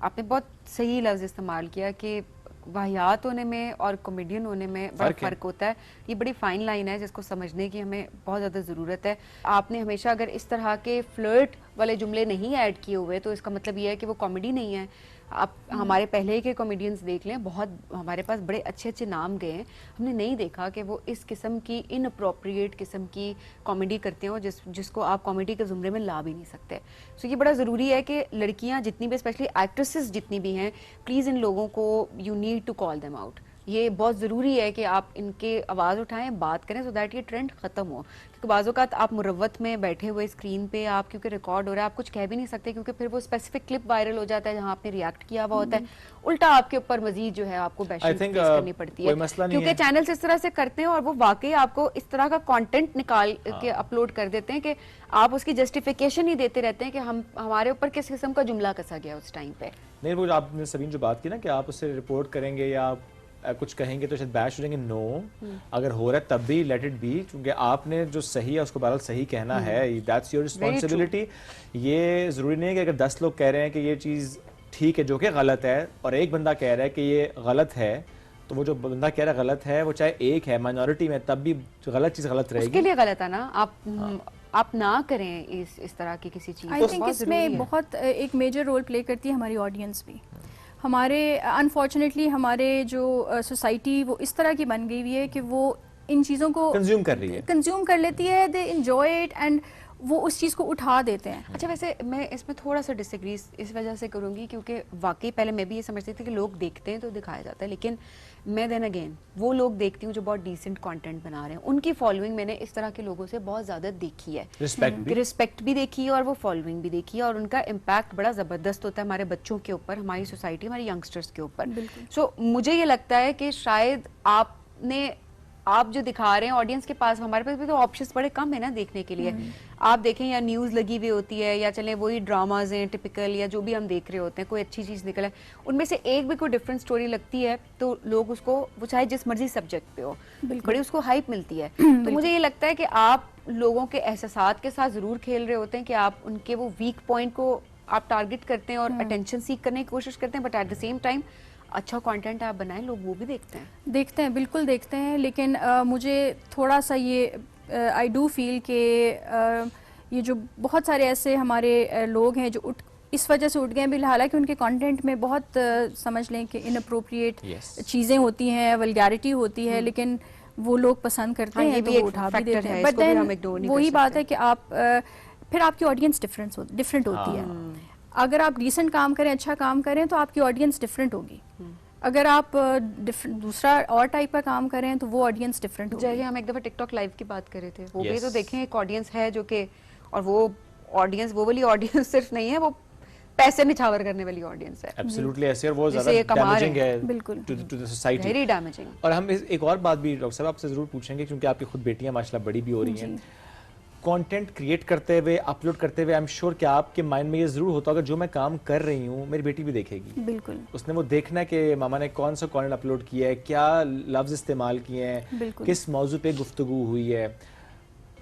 आपने बहुत सही लफ्ज़ इस्तेमाल किया कि वाहियात होने में और कॉमेडियन होने में बड़ा फ़र्क होता है। ये बड़ी फाइन लाइन है जिसको समझने की हमें बहुत ज़्यादा ज़रूरत है। आपने हमेशा अगर इस तरह के फ्लर्ट वाले जुमले नहीं ऐड किए हुए तो इसका मतलब ये है कि वो कॉमेडी नहीं है। आप हमारे पहले के कॉमेडियंस देख लें, बहुत हमारे पास बड़े अच्छे अच्छे नाम गए हैं, हमने नहीं देखा कि वो इस किस्म की इनअप्रोप्रिएट किस्म की कॉमेडी करते हो जिसको आप कॉमेडी के ज़ुमरे में ला भी नहीं सकते। सो ये बड़ा ज़रूरी है कि लड़कियां जितनी भी, स्पेशली एक्ट्रेसेस जितनी भी हैं, प्लीज़ इन लोगों को you need to call them out. ये बहुत ज़रूरी है कि आप इनके आवाज़ उठाएं, बात करें, सो दैट ये ट्रेंड ख़त्म हो। क्योंकि बाज़ों का आप मुरव्वत में बैठे हुए स्क्रीन पे आप, क्योंकि रिकॉर्ड हो रहा है, आप कुछ कह भी नहीं सकते, क्योंकि फिर वो स्पेसिफिक क्लिप वायरल हो जाता है जहाँ आपने रिएक्ट किया हुआ होता है, उल्टा आपके ऊपर मजीद जो है आपको बैशिंग फेस करनी पड़ती है, क्योंकि चैनल्स इस तरह से करते हैं और वो वाकई आपको इस तरह का कंटेंट निकाल के अपलोड कर देते हैं कि आप उसकी जस्टिफिकेशन ही देते रहते हैं कि हमारे ऊपर किस किस्म का जुमला कसा गया उस टाइम पे। नहीं, वो आपने सबीन जो बात की ना कि आप उससे रिपोर्ट करेंगे या कुछ कहेंगे तो शायद बैश हो जाएंगे, नो, अगर हो रहा है तब भी लेट इट बी, क्योंकि आपने जो सही है उसको बहरहाल सही कहना है, दैट्स योर रिस्पॉन्सिबिलिटी। ये ज़रूरी नहीं है कि अगर 10 लोग कह रहे हैं कि ये चीज़ ठीक है जो कि गलत है और एक बंदा कह रहा है कि ये गलत है, तो वो जो बंदा कह रहा है गलत है, वो चाहे एक है माइनॉरिटी में, तब भी गलत चीज़ गलत रहेगी, उसके लिए गलत है ना। आप ना करें इस तरह की किसी चीज़। आई थिंक इसमें बहुत एक मेजर रोल प्ले करती है हमारी ऑडियंस भी। हमारे अनफॉर्चुनेटली हमारे जो सोसाइटी वो इस तरह की बन गई हुई है कि वो इन चीज़ों को कंज्यूम कर रही है, कंज्यूम कर लेती है, दे एंजॉय इट एंड वो उस चीज़ को उठा देते हैं। अच्छा, वैसे मैं इसमें थोड़ा सा डिसएग्री इस वजह से करूंगी क्योंकि वाकई पहले मैं भी ये समझती थी कि लोग देखते हैं तो दिखाया जाता है, लेकिन मैं देन अगेन वो लोग देखती हूँ जो बहुत डिसेंट कंटेंट बना रहे हैं, उनकी फॉलोइंग मैंने इस तरह के लोगों से बहुत ज़्यादा देखी है, रिस्पेक्ट भी देखी है और वो फॉलोइंग भी देखी है, और उनका इम्पैक्ट बड़ा ज़बरदस्त होता है हमारे बच्चों के ऊपर, हमारी सोसाइटी, हमारे यंगस्टर्स के ऊपर। सो मुझे ये लगता है कि शायद आप जो दिखा रहे हैं ऑडियंस के पास, हमारे पास भी तो ऑप्शंस बड़े कम है ना देखने के लिए। आप देखें या न्यूज़ लगी हुई होती है या चलें वही ड्रामाज हैं टिपिकल या जो भी हम देख रहे होते हैं, कोई अच्छी चीज़ निकले उनमें से एक भी कोई डिफरेंट स्टोरी लगती है तो लोग उसको, वो चाहे जिस मर्जी सब्जेक्ट पे हो, बड़ी उसको हाइप मिलती है। तो मुझे ये लगता है कि आप लोगों के एहसासात के साथ ज़रूर खेल रहे होते हैं कि आप उनके वो वीक पॉइंट को आप टारगेट करते हैं और अटेंशन सीख करने की कोशिश करते हैं, but at the same time अच्छा कंटेंट आप बनाएं, लोग वो भी देखते हैं, बिल्कुल देखते हैं। लेकिन मुझे थोड़ा सा ये आई डू फील कि ये जो बहुत सारे ऐसे हमारे लोग हैं जो इस वजह से उठ गए हैं, हालांकि उनके कंटेंट में बहुत समझ लें कि इनअप्रोप्रिएट चीज़ें होती हैं, वल्गैरिटी होती है, लेकिन वो लोग पसंद करते हैं तो वो उठा भी देते हैं। बट देन वही बात है कि आप फिर आपकी ऑडियंस डिफरेंट होती है। अगर आप डिसेंट काम करें, अच्छा काम करें तो आपकी ऑडियंस डिफरेंट होगी। अगर आप दूसरा और टाइप का काम करें तो वो ऑडियंस डिफरेंट होगी। जैसे हम एक दफ़ा टिकटॉक लाइव की बात कर रहे थे, वो भी तो देखें एक ऑडियंस है जो कि, और वो ऑडियंस वो वाली ऑडियंस सिर्फ नहीं है, वो पैसे निछावर करने वाली ऑडियंस है। एब्सोल्युटली ऐसे, और वो ज़्यादा डैमेजिंग है बिल्कुल to the society, very damaging. और हम एक और बात भी डॉक्टर साहब आपसे ज़रूर पूछेंगे, क्योंकि आपकी खुद बेटियां माशाल्लाह बड़ी भी हो रही हैं, कंटेंट क्रिएट करते हुए, अपलोड करते हुए, आई एम श्योर कि आपके माइंड में ये जरूर होता होगा जो मैं काम कर रही हूँ मेरी बेटी भी देखेगी। बिल्कुल, उसने वो देखना है कि मामा ने कौन सा कंटेंट अपलोड किया है, क्या लफ्ज इस्तेमाल किए हैं, किस मौजू पे गुफ्तगू हुई है,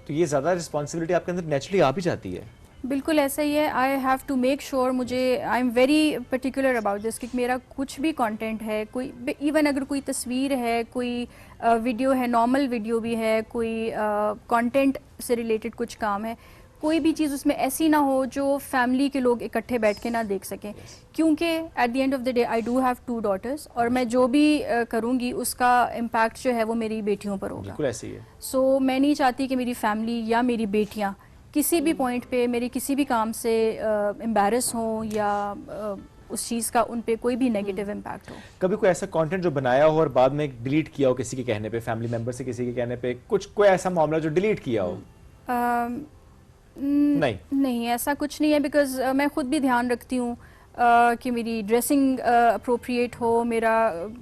तो ये ज़्यादा रिस्पॉन्सिबिलिटी आपके अंदर नेचुरली आ भी जाती है। बिल्कुल ऐसा ही है। I have to make sure, मुझे I am very particular about this कि मेरा कुछ भी कंटेंट है, कोई इवन अगर कोई तस्वीर है, कोई वीडियो है, नॉर्मल वीडियो भी है, कोई कंटेंट से रिलेटेड कुछ काम है, कोई भी चीज़ उसमें ऐसी ना हो जो फैमिली के लोग इकट्ठे बैठ के ना देख सकें, क्योंकि at the end of the day I do have 2 daughters और मैं जो भी करूँगी उसका इम्पैक्ट जो है वो मेरी बेटियों पर होगा। बिल्कुल ऐसी है। सो मैं नहीं चाहती कि मेरी फैमिली या मेरी बेटियाँ किसी भी पॉइंट पे मेरे किसी भी काम से एम्बैरस हों या उस चीज़ का उन पे कोई भी नेगेटिव इम्पैक्ट हो। कभी कोई ऐसा कंटेंट जो बनाया हो और बाद में डिलीट किया हो किसी के कहने पे, फैमिली मेंबर से किसी के कहने पे, कुछ कोई ऐसा मामला जो डिलीट किया हो? नहीं ऐसा कुछ नहीं है, बिकॉज मैं खुद भी ध्यान रखती हूँ कि मेरी ड्रेसिंग अप्रोप्रिएट हो, मेरा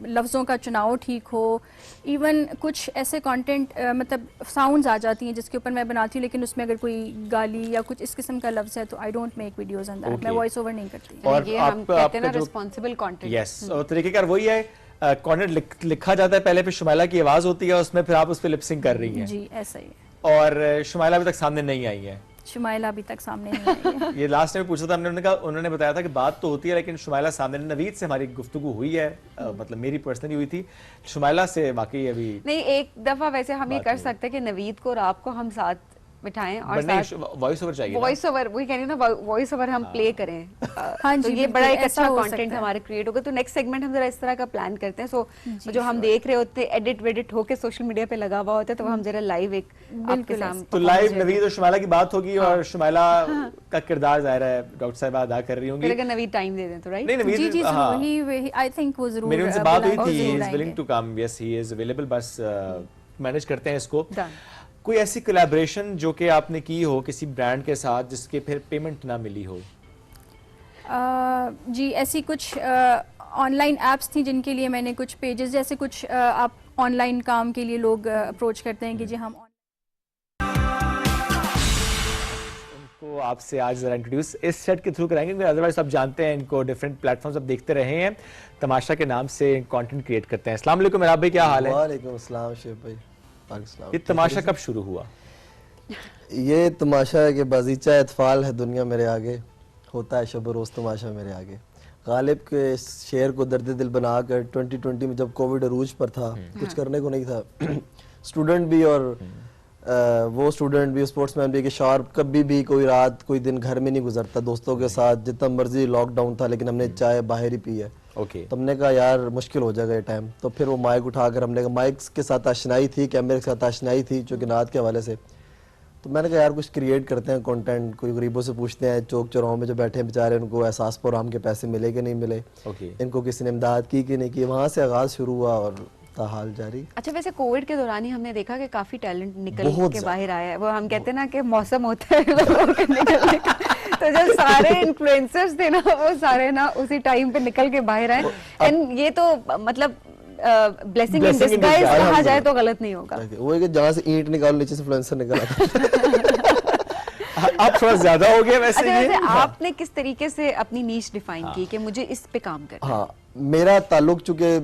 लफ्ज़ों का चुनाव ठीक हो। इवन कुछ ऐसे कंटेंट मतलब साउंड्स आ जाती हैं जिसके ऊपर मैं बनाती हूँ, लेकिन उसमें अगर कोई गाली या कुछ इस किस्म का लफ्ज़ है तो I don't make videos on that. मैं वॉइस ओवर नहीं करती। और ये हम कहते हैं ना रिस्पांसिबल कंटेंट। यस, और तरीकेकार वही है, कंटेंट लिखा जाता है, पहले पे शुमाइला की आवाज़ होती है, उसमें फिर आप उस पर लिपसिंग कर रही हैं। जी ऐसा ही है। और शुमाइला अभी तक सामने नहीं आई है। शुमाइला अभी तक सामने नहीं आई है। ये लास्ट टाइम पूछा था हमने, उन्होंने बताया था कि बात तो होती है लेकिन शुमाइला सामने, नवीद से हमारी गुफ्तगू हुई है, मतलब मेरी पर्सनली हुई थी, शुमाइला से वाकई अभी नहीं। एक दफा वैसे हम ये कर सकते हैं कि नवीद को और आपको हम साथ बिठाएं और वॉइस ओवर चाहिए, वॉइस ओवर वही कह रही ना, वॉइस ओवर हम प्ले करें। हाँ तो ये बड़ा एक अच्छा कंटेंट हमारे क्रिएट होगा। तो नेक्स्ट सेगमेंट हम जरा इस तरह का प्लान करते हैं। सो जो हम देख रहे होते हैं एडिट वेडिट होके सोशल मीडिया पे लगा हुआ होता है, तो हम जरा लाइव एक आपके सामने, तो लाइव नवीद और शुमाइला की बात होगी और शुमाइला का किरदार ज़ाहिर है डॉक्टर साहिबा अदा कर रही होंगी। अगर नवीद टाइम दे दें तो राइट। नहीं नवीद, जी वही आई थिंक वो जरूर, मेरी उनसे बात हुई थी, he is willing to come, yes he is available, बस मैनेज करते हैं इसको। कोई ऐसी कोलैबोरेशन जो कि आपने की हो किसी ब्रांड के साथ जिसके फिर पेमेंट ना मिली हो? जी ऐसी कुछ ऑनलाइन एप्स थी जिनके लिए मैंने कुछ पेजेस, जैसे कुछ आप ऑनलाइन काम के लिए लोग अप्रोच करते हैं कि जी हम उनको आपसे आज जरा इंट्रोड्यूस इस सेट के थ्रू कराएंगे, क्योंकि अदरवाइज आप जानते हैं इनको डिफरेंट प्लेटफॉर्म्स आप देखते रहे हैं, तमाशा के नाम से कंटेंट क्रिएट करते हैं। अस्सलाम वालेकुम मेरा भाई, क्या हाल है? वालेकुम अस्सलाम शेख भाई। ये तमाशा कब शुरू हुआ? ये तमाशा है कि बाजीचा इत्फाल है दुनिया मेरे आगे, होता है शब रोज़ तमाशा मेरे आगे। गालिब के शेर को दर्द दिल बनाकर 2020 में जब कोविड अरूज पर था, कुछ करने को नहीं था, स्टूडेंट भी और वो स्टूडेंट भी, स्पोर्ट्समैन भी, कि शार्प कभी भी कोई रात कोई दिन घर में नहीं गुजरता, दोस्तों के साथ जितना मर्जी लॉकडाउन था लेकिन हमने चाय बाहर ही पी है। ओके। तो हमने कहा यार मुश्किल हो जाएगा ये टाइम, तो फिर वो माइक उठाकर हमने कहा, माइक के साथ आशनाई थी, कैमरे के साथ आशनाई थी चूँकि नात के हवाले से, तो मैंने कहा यार कुछ क्रिएट करते हैं कंटेंट, कोई गरीबों से पूछते हैं चौक चौराहों में जो बैठे हैं बेचारे, उनको एहसास प्रोग्राम के पैसे मिले कि नहीं मिले, इनको किसी ने इमदाद की कि नहीं की। वहाँ से आगाज़ शुरू हुआ और ताहाल जारी। अच्छा, वैसे कोविड के दौरान ही हमने देखा कि काफी टैलेंट निकल के बाहर आया है। वो हम कहते हैं ना कि मौसम होता है लोगों के निकलने का, तो जब सारे इन्फ्लुएंसर्स थे ना वो सारे ना उसी टाइम पे निकल के बाहर आए। एंड ये तो मतलब ब्लेसिंग इन डिस्गाइज कहा जाए तो गलत नहीं होगा। वो है कि जहाँ से ईंट निकालो नीचे से इन्फ्लुएंसर निकल आता। अब थोड़ा ज्यादा हो गया वैसे। अच्छा, वैसे आपने किस तरीके से अपनी नीश डिफाइन की कि मुझे इस पे काम करना है? हाँ, मेरा ताल्लुक चूंकि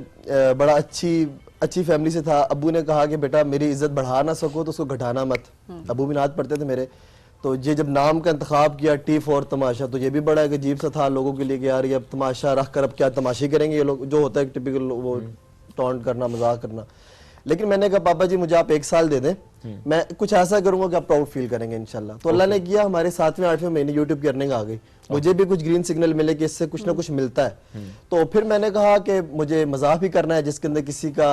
बड़ा अच्छी फैमिली से था। अब्बू ने कहा कि बेटा मेरी इज्जत बढ़ा ना सको तो उसको घटाना मत। अब्बू भी नात पढ़ते थे मेरे, तो ये जब नाम का इंतखाब किया T4 तमाशा, तो ये भी बड़ा एक अजीब सा था लोगों के लिए कि यार ये अब तमाशा रख कर अब क्या तमाशे करेंगे ये लोग, जो होता है टिपिकल वो टॉन्ट करना, मजाक करना। लेकिन मैंने कहा पापा जी मुझे आप 1 साल दे दें, मैं कुछ ऐसा करूंगा कि आप प्राउड फील करेंगे इंशाल्लाह। तो अल्लाह ने किया, हमारे 7वें 8वें महीने यूट्यूब की अर्निंग आ गई। मुझे भी कुछ ग्रीन सिग्नल मिले कि इससे कुछ ना कुछ मिलता है। तो फिर मैंने कहा कि मुझे मजाक भी करना है जिसके अंदर किसी का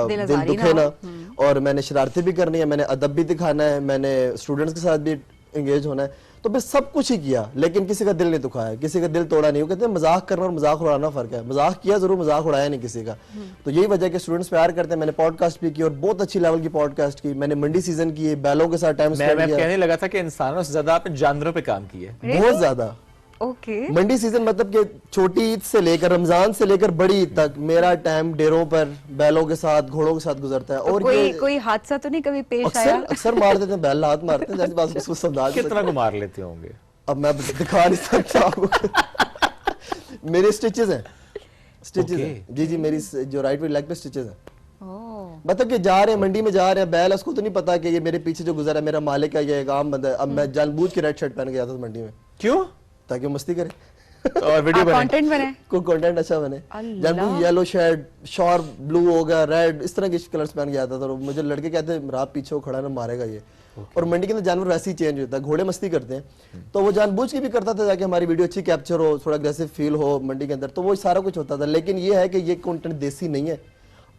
दिल दुखे ना, और मैंने शरारतें भी करनी है, मैंने अदब भी दिखाना है, मैंने स्टूडेंट्स के साथ भी एंगेज होना है। तो मैं सब कुछ ही किया, लेकिन किसी का दिल नहीं दुखाया, किसी का दिल तोड़ा नहीं। वो कहते हैं मजाक करना और मजाक उड़ाना फर्क है। मजाक किया जरूर, मजाक उड़ाया नहीं किसी का। तो यही वजह कि स्टूडेंट्स प्यार करते हैं। मैंने पॉडकास्ट भी की और बहुत अच्छी लेवल की पॉडकास्ट की। मैंने मंडी सीजन की, बैलों के साथ टाइम स्पेंड किया। कहने लगा था कि इंसानों से ज्यादा आपने जानवरों पे काम किया है। बहुत ज्यादा। मंडी सीजन मतलब कि छोटी ईद से लेकर रमजान से लेकर बड़ी ईद तक मेरा टाइम डेरों पर बैलों के साथ, घोड़ों के साथ गुजरता है। तो और कोई हादसा तो नहीं कभी पेश आया? अक्सर मार देते हैं, बैल हाथ मारते हैं, जैसे बात उसको समझा। कितना को मार लेते होंगे? अब मैं दिखा नहीं सकता आपको। मेरे स्टिचेस हैं, स्टिचेस हैं जी, मेरी जो राइट लेग पे स्टिचेस हैं। मतलब कि जा रहे हैं मंडी में, जा रहे हैं, बैल उसको तो नहीं पता कि ये मेरे पीछे जो गुजरा है मेरा मालिक है, ये एक आम बंदा है। अब मैं जानबूझ के रेड शर्ट पहन के जाता था मंडी में। क्यों? ताकि वो मस्ती करे और वीडियो बने, कंटेंट बने, कोई कंटेंट अच्छा बने। जानबूझ येलो शर्ट, शॉर्ट ब्लू हो गया, रेड, इस तरह के कलर्स पहन के आता था। मुझे लड़के कहते हैं रात पीछे खड़ा ना मारेगा ये। और मंडी के अंदर जानवर वैसे ही चेंज होता है, घोड़े मस्ती करते हैं। तो वो जानबूझ के भी करता था जाके हमारी वीडियो अच्छी कैप्चर हो, थोड़ा अग्रेसिव फील हो मंडी के अंदर, तो वो सारा कुछ होता था। लेकिन ये है कि ये कंटेंट देसी नहीं है।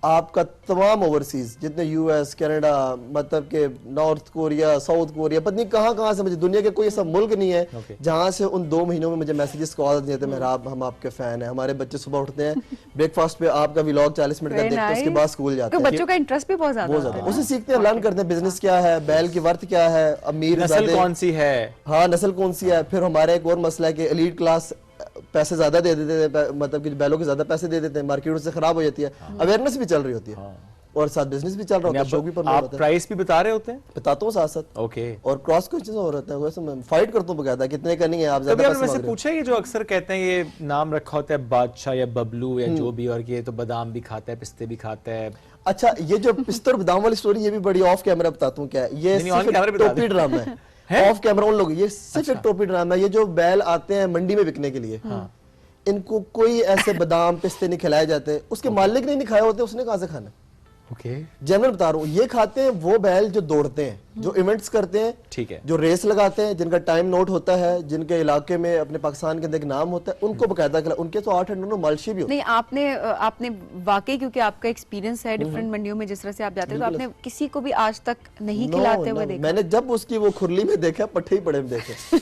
आपका तमाम ओवरसीज जितने यूएस, कनाडा, मतलब के नॉर्थ कोरिया, साउथ कोरिया, पता नहीं कहाँ से, मुझे दुनिया के कोई ऐसा मुल्क नहीं है जहाँ से उन 2 महीनों में मुझे मैसेजेस कॉल देते हैं, मेहराब हम आपके फैन हैं। हमारे बच्चे सुबह उठते हैं, ब्रेकफास्ट पे आपका व्लॉग 40 मिनट का देखते हैं, उसके बाद स्कूल जाते हैं। बच्चों का इंटरेस्ट भी बहुत ज्यादा है, उसे सीखते हैं, लर्न करते हैं बिजनेस क्या है, बैल की वर्थ क्या है, अमीर नस्ल कौन सी है, हाँ नस्ल कौन सी है। फिर हमारा एक और मसला है कि एलीट क्लास पैसे ज्यादा दे देते हैं, मतलब कि बैलों के ज्यादा पैसे दे देते हैं, मार्केट से खराब हो जाती है। अवेयरनेस भी चल रही होती है और साथ बिजनेस भी चल रहा होता है, शो भी पर आप प्राइस भी बता रहे होते हैं? बताता हूँ साथ साथ। ओके। और क्रॉस क्वेश्चन हो रहा है, वैसे मैं फाइट करता हूँ बकायदा, कितने का नहीं है आप ज्यादा पैसे मांग रहे हो। पूछा, ये जो अक्सर कहते हैं ये नाम रखा होता है बादशाह या बबलू या जो भी, और ये तो बादाम भी खाता है, पिस्ते भी खाता है। अच्छा, ये जो पिस्ते और बादाम वाली स्टोरी ये भी बड़ी ऑफ कैमरा बताता हूँ क्या है। ये टोपी ड्रामा है, ऑफ कैमरा उन लोग, ये सिर्फ एक टोपी ड्रामा है। ये जो बैल आते हैं मंडी में बिकने के लिए, इनको कोई ऐसे बादाम पिस्ते नहीं खिलाए जाते, उसके मालिक ने नहीं खाए होते, उसने कहां से खाना। जनरल बता रहा हूँ, ये खाते हैं वो बैल जो दौड़ते हैं, जो इवेंट्स करते हैं, ठीक है, जो रेस लगाते हैं, जिनका टाइम नोट होता है, जिनके इलाके में अपने पाकिस्तान के अंदर एक नाम होता है, उनको बकायदा खिला। उनके तो 8 मालशी भी होते हैं। नहीं, आपने वाकई, क्योंकि आपका एक्सपीरियंस है डिफरेंट मंडियों में जिस तरह से आप जाते हैं, तो आपने किसी को भी आज तक नहीं खिलाते हुए देखा? मैंने जब उसकी वो खुरली में देखा, पट्टे ही पड़े में देखे।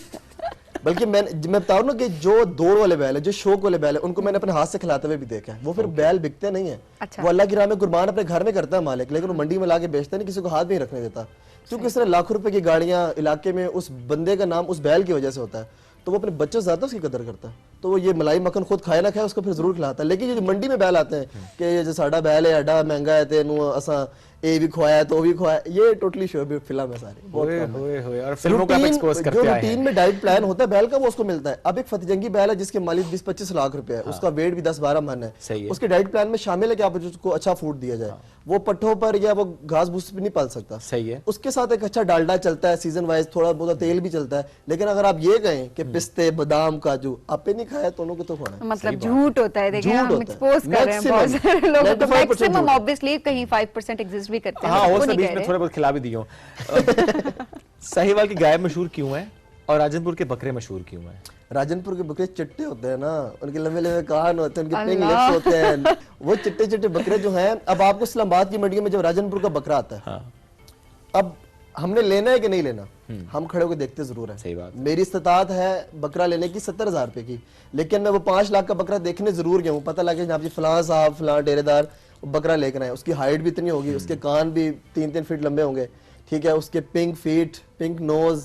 बल्कि मैं बता रहा हूँ कि जो दौड़ वाले बैल है, जो शौक वाले बैल है, उनको मैंने अपने हाथ से खिलाते हुए भी देखा है। वो फिर बैल बिकते नहीं है। वो अल्लाह की राह में कुर्बान अपने घर में करता है मालिक, लेकिन वो मंडी में लाके बेचता नहीं, किसी को हाथ नहीं रखने देता। क्योंकि इस तरह लाखों रुपए की गाड़ियां इलाके में उस बंदे का नाम उस बैल की वजह से होता है, तो वो अपने बच्चों से ज्यादा उसकी कदर करता है। तो वो ये मलाई मक्खन खुद खाए ना खाए, उसको फिर जरूर खिलाता है। लेकिन ये जो मंडी में बैल आते हैं कि ये जो साडा बैल है एडा महंगा है, तेनू असा ए भी खुआया तो भी खुआया, ये टोटली शोबी फिल्म है सारी। और फिल्मों को आप एक्सपोज करते हैं। जो रूटीन में डाइट प्लान होता है बैल का, वो उसको मिलता है। अब एक फतेहजंगी बैल है जिसके मालिक 20-25 लाख रुपए है, उसका वेट भी 10-12 मन है, उसके डाइट प्लान में शामिल है कि आप उसको अच्छा फूड दिया जाए। वो पट्टों पर या वो घास भूस भी नहीं पाल सकता, सही है। उसके साथ एक अच्छा डालडा चलता है, सीजन वाइज थोड़ा बहुत तेल भी चलता है। लेकिन अगर आप ये कहें कि पिस्ते, बादाम, काजू आपे नहीं खाया तो उनको तो खाना, मतलब झूठ होता है। देखिए हम एक्सपोज कर रहे हैं बहुत सारे लोगों को, मैक्सिमम ऑब्वियसली कहीं 5% एग्जिस्ट भी करते हैं। हाँ, वो बीच में थोड़ा बहुत खिला भी दियो। साहिवाल की गाय मशहूर क्यों है? और राजनपुर के बकरे मशहूर क्यों हैं? राजनपुर के बकरे चिट्टे होते हैं ना, उनके लंबे लंबे कान होते हैं, उनके पिंक लिप्स होते हैं, वो चिट्टे चिट्टे बकरे जो हैं। अब आपको इस्लामाबाद की मंडी में जब राजनपुर का बकरा आता है, हाँ। अब हमने लेना है कि नहीं लेना, हम खड़े होकर देखते जरूर है। सही बात। मेरी इस्तात है बकरा लेने की 70,000 रुपए की, लेकिन मैं वो 5 लाख का बकरा देखने जरूर गया हूँ। पता लगे जनाब जी फलां साहब फलां डेरेदार बकरा लेकर आए, उसकी हाइट भी इतनी होगी, उसके कान भी 3-3 फीट लंबे होंगे, ठीक है, उसके pink feet, pink nose,